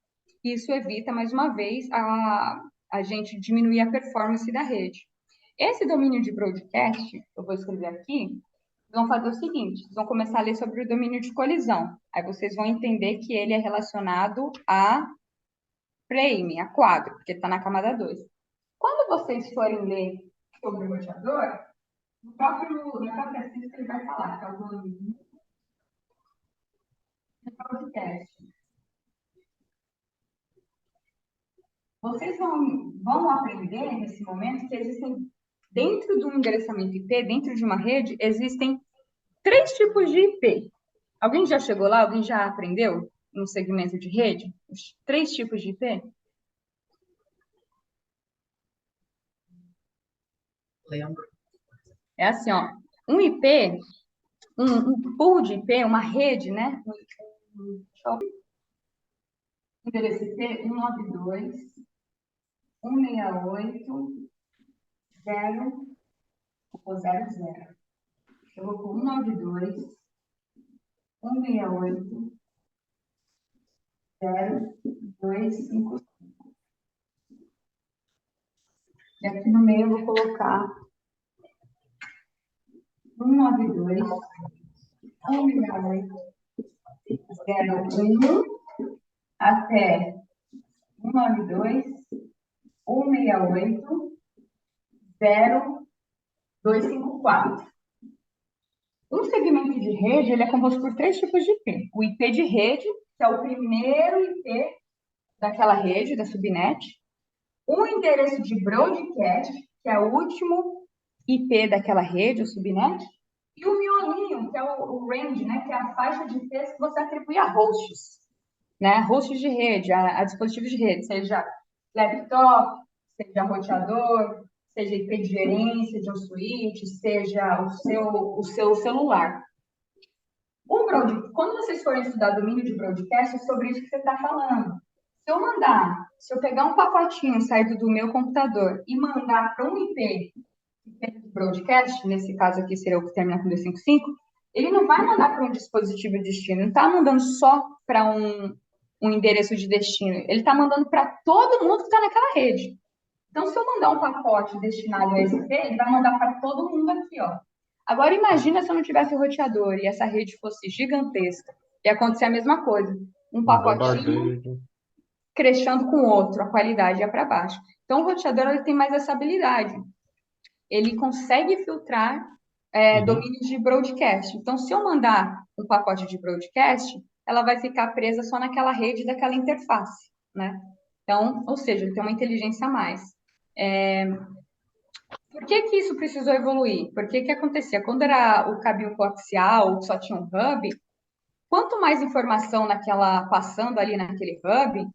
Isso evita, mais uma vez, a gente diminuir a performance da rede. Esse domínio de broadcast, eu vou escrever aqui, vão fazer o seguinte: vocês vão começar a ler sobre o domínio de colisão. Aí vocês vão entender que ele é relacionado a frame, a quadro, porque está na camada 2. Quando vocês forem ler sobre o roteador, na própria ciência ele vai falar que é o domínio de broadcast. Vocês vão aprender nesse momento que existem, dentro do endereçamento IP, dentro de uma rede, existem 3 tipos de IP. Alguém já chegou lá? Alguém já aprendeu no segmento de rede? Os 3 tipos de IP? Lembro. É assim, ó. Um IP, um pool de IP, uma rede, né? Endereço IP 192, 168, 0, vou pôr 00. Eu vou pôr 192, 168, 0, 2, 5. E aqui no meio eu vou colocar 192, 168, 01 até 192, 168, 0.254. Um segmento de rede ele é composto por três tipos de IP. O IP de rede, que é o primeiro IP daquela rede, da subnet. Um endereço de broadcast, que é o último IP daquela rede, o subnet. E o miolinho, que é o range, né, que é a faixa de IPs que você atribui a hosts, né, hosts de rede, a dispositivos de rede, seja laptop, seja roteador, seja IP de gerência de um switch, seja o seu celular. Quando vocês forem estudar domínio de broadcast, é sobre isso que você está falando. Se eu pegar um pacotinho saído do meu computador e mandar para um IP de broadcast, nesse caso aqui seria o que termina com 255, ele não vai mandar para um dispositivo de destino, não está mandando só para um endereço de destino, ele está mandando para todo mundo que está naquela rede. Então, se eu mandar um pacote destinado a esse IP, ele vai mandar para todo mundo aqui, ó. Agora, imagina se eu não tivesse o roteador e essa rede fosse gigantesca. Ia acontecer a mesma coisa. Um Um pacotinho bombardeio. crescendo com o outro, a qualidade ia para baixo. Então, o roteador ele tem mais essa habilidade. Ele consegue filtrar domínios de broadcast. Então, se eu mandar um pacote de broadcast, ela vai ficar presa só naquela rede daquela interface, né? Então, ou seja, ele tem uma inteligência a mais. Por que que isso precisou evoluir? Porque que acontecia? Quando era o cabinho coaxial, só tinha um hub, quanto mais informação passando ali naquele hub,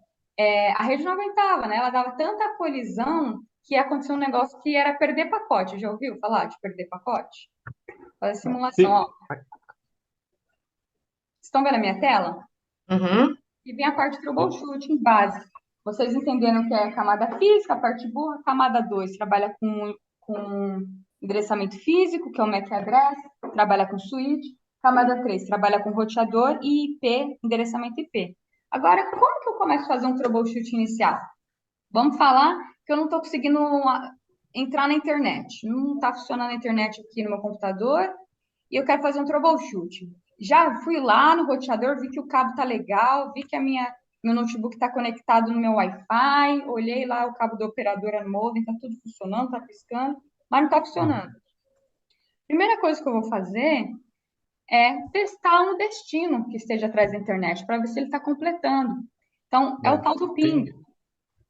a rede não aguentava, né? Ela dava tanta colisão que aconteceu um negócio que era perder pacote. Já ouviu falar de perder pacote? Fazer simulação, Sim. ó. Estão vendo a minha tela? Uhum. E vem a parte troubleshooting básica. Vocês entenderam que é a camada física, a parte burra. A camada 2 trabalha com endereçamento físico, que é o MAC address, trabalha com switch. Camada 3 trabalha com roteador e IP, endereçamento IP. Agora, como que eu começo a fazer um troubleshoot inicial? Vamos falar que eu não estou conseguindo entrar na internet. Não está funcionando a internet aqui no meu computador e eu quero fazer um troubleshoot. Já fui lá no roteador, vi que o cabo tá legal, vi que meu notebook está conectado no meu Wi-Fi, olhei lá o cabo da operadora no modem, tá tudo funcionando, tá piscando, mas não tá funcionando. Primeira coisa que eu vou fazer é testar um destino que esteja atrás da internet, para ver se ele está completando. Então, é o tal do ping.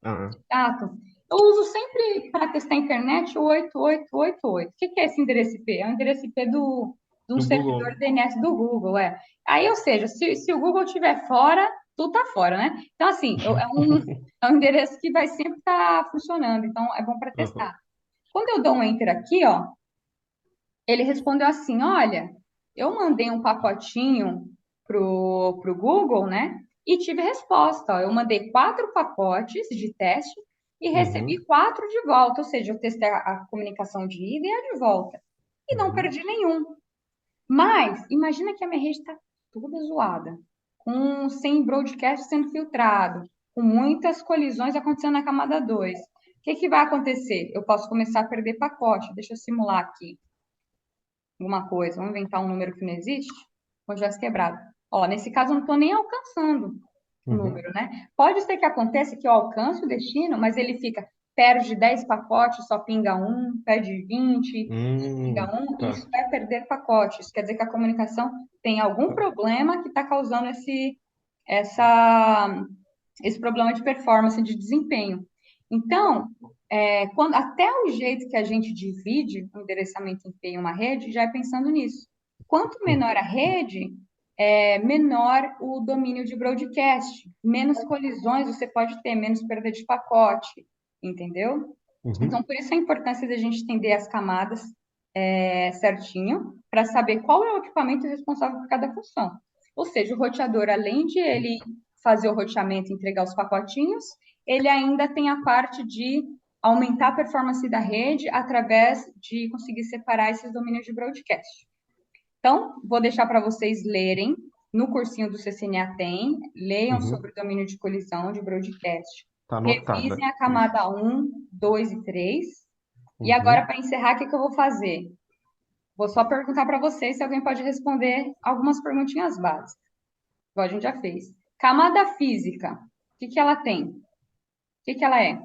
Exato. Eu uso sempre para testar a internet o 8888. O que é esse endereço IP? É o endereço IP de um Do servidor Google. DNS do Google, é. Aí, ou seja, se o Google estiver fora, tudo tá fora, né? Então, assim, é um endereço que vai sempre estar funcionando, então é bom para testar. Quando eu dou um enter aqui, ó, ele respondeu assim: olha, eu mandei um pacotinho pro Google, né? E tive resposta. Ó, eu mandei 4 pacotes de teste e recebi 4 de volta. Ou seja, eu testei a comunicação de ida e a de volta. E não perdi nenhum. Mas imagina que a minha rede está toda zoada, sem broadcast sendo filtrado, com muitas colisões acontecendo na camada 2. O que vai acontecer? Eu posso começar a perder pacote. Deixa eu simular aqui alguma coisa, vamos inventar um número que não existe, quando tivesse quebrado. Ó, nesse caso, eu não estou nem alcançando o número, né? Pode ser que aconteça que eu alcance o destino, mas ele perde 10 pacotes, só pinga um, perde 20, pinga um, e isso vai perder pacotes. Quer dizer que a comunicação tem algum problema que está causando esse problema de performance, de desempenho. Então, até o jeito que a gente divide o endereçamento IP em uma rede já é pensando nisso. Quanto menor a rede, menor o domínio de broadcast, menos colisões você pode ter, menos perda de pacote, entendeu? Então, por isso a importância da gente entender as camadas certinho, para saber qual é o equipamento responsável por cada função. Ou seja, o roteador, além de ele fazer o roteamento e entregar os pacotinhos, ele ainda tem a parte de aumentar a performance da rede através de conseguir separar esses domínios de broadcast. Então, vou deixar para vocês lerem, no cursinho do CCNA tem, leiam sobre o domínio de colisão de broadcast. Tá anotada. Revisem a camada 1, 2 e 3. E agora, para encerrar, o que eu vou fazer? Vou só perguntar para vocês se alguém pode responder algumas perguntinhas básicas. Igual a gente já fez. Camada física, o que ela tem? O que ela é?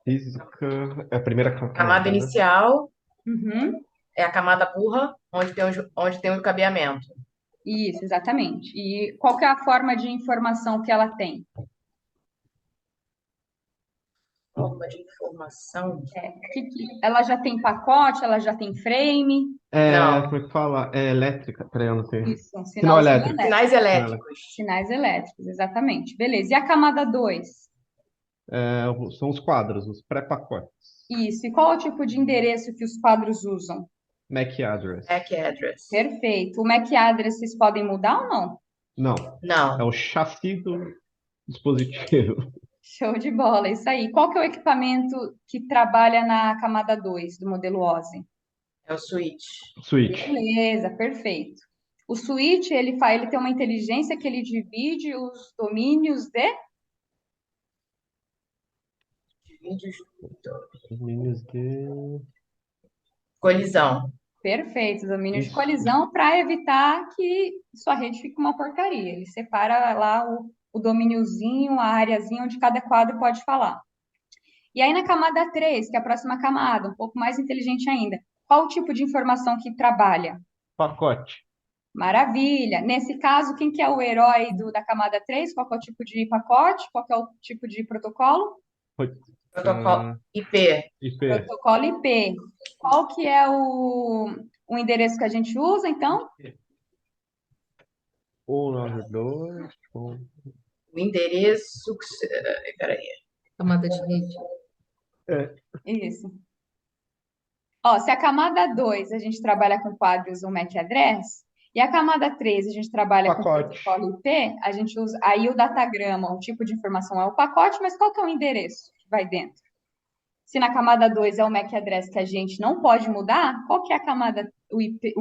Física é a primeira Camada camada, né? inicial Uhum. é a camada burra, onde tem o cabeamento. Isso, exatamente. E qual que é a forma de informação que ela tem? Forma de informação. Ela já tem pacote, ela já tem frame? Não. Como é que fala? É elétrica, peraí, eu não sei. Isso, um Sinal sinalzinho elétrico. elétrico. Sinais elétricos. Sinais elétricos, exatamente. Beleza. E a camada 2? São os quadros, os pré-pacotes. Isso. E qual é o tipo de endereço que os quadros usam? MAC address. MAC address. Perfeito. O MAC address vocês podem mudar ou não? Não, é Não. o chassi do dispositivo. Show de bola, isso aí. Qual que é o equipamento que trabalha na camada 2 do modelo OSI? É o switch. Switch. Beleza, perfeito. O switch, ele tem uma inteligência que ele divide os domínios de... Vídeos. Domínios de... Colisão. Perfeito, domínio de Isso. colisão para evitar que sua rede fique uma porcaria. Ele separa lá o domíniozinho, a areazinha onde cada quadro pode falar. E aí na camada 3, que é a próxima camada, um pouco mais inteligente ainda, qual o tipo de informação que trabalha? Pacote. Maravilha. Nesse caso, quem que é o herói da camada 3? Qual que é o tipo de pacote? Qual que é o tipo de protocolo? Protocolo IP. IP. Protocolo IP. Qual que é o endereço que a gente usa, então? 192. O endereço. Peraí. Camada de rede. Isso. Ó, se a camada 2 a gente trabalha com quadros ou MAC address, e a camada 3 a gente trabalha com Pacote. protocolo IP, a gente usa aí o datagrama, o tipo de informação é o pacote, mas qual que é o endereço que vai dentro? Se na camada 2 é o MAC address que a gente não pode mudar, qual que é a camada, o IP,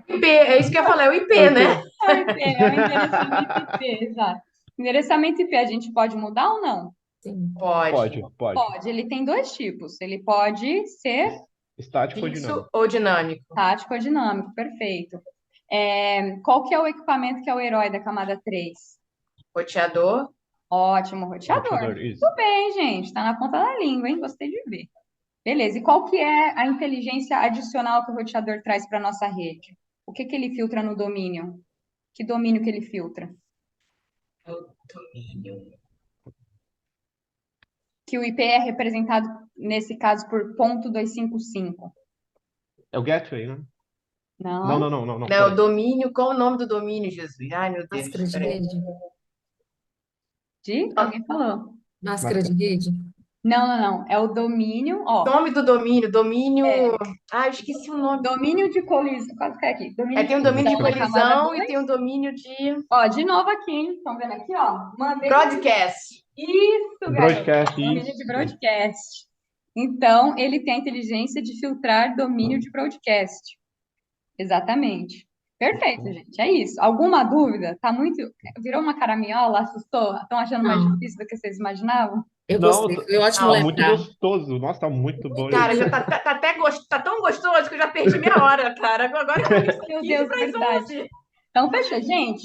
IP, é isso que eu ia falar, é o IP, né? É o IP, é o endereçamento IP, exato. Endereçamento IP a gente pode mudar ou não? Sim. Pode. Pode. Pode, ele tem dois tipos. Ele pode ser Estático ou Fixo dinâmico? ou dinâmico? tático ou dinâmico, perfeito. Qual que é o equipamento que é o herói da camada 3? Roteador. Ótimo, roteador. Roteador, isso. Muito bem, gente. Tá na ponta da língua, hein? Gostei de ver. Beleza. E qual que é a inteligência adicional que o roteador traz para nossa rede? O que que ele filtra no domínio? Que domínio que ele filtra? Domínio. Que o IP é representado, nesse caso, por .255. É o gateway, né? Não. Não. Não, peraí. o domínio. Qual o nome do domínio, Jesus? Ai, meu Deus. Máscara de Peraí. rede. Alguém falou. Máscara de rede. Não. É o domínio, ó. Nome do domínio. Domínio. É. Ah, eu esqueci o nome. Domínio de colisão. Quase cai aqui. Domínio Tem um de domínio de colisão na camada colisão e 2. tem um domínio de Ó, de novo aqui, hein? Estão vendo aqui, ó? Mandei. broadcast. Isso, Broadcast, garoto. Domínio de isso. broadcast. Então, ele tem a inteligência de filtrar domínio de broadcast. Exatamente. Perfeito, gente. É isso. Alguma dúvida? Tá muito. Virou uma caraminhola? Assustou? Estão achando mais Não. difícil do que vocês imaginavam? Eu Não, gostei. Foi ótimo Não, tá muito lembrar. gostoso. Nossa, tá muito bom. Cara, já tá até tá tão gostoso que eu já perdi minha hora, cara. Agora eu vou Meu Deus, para as verdade. 11. Então, fechou, gente.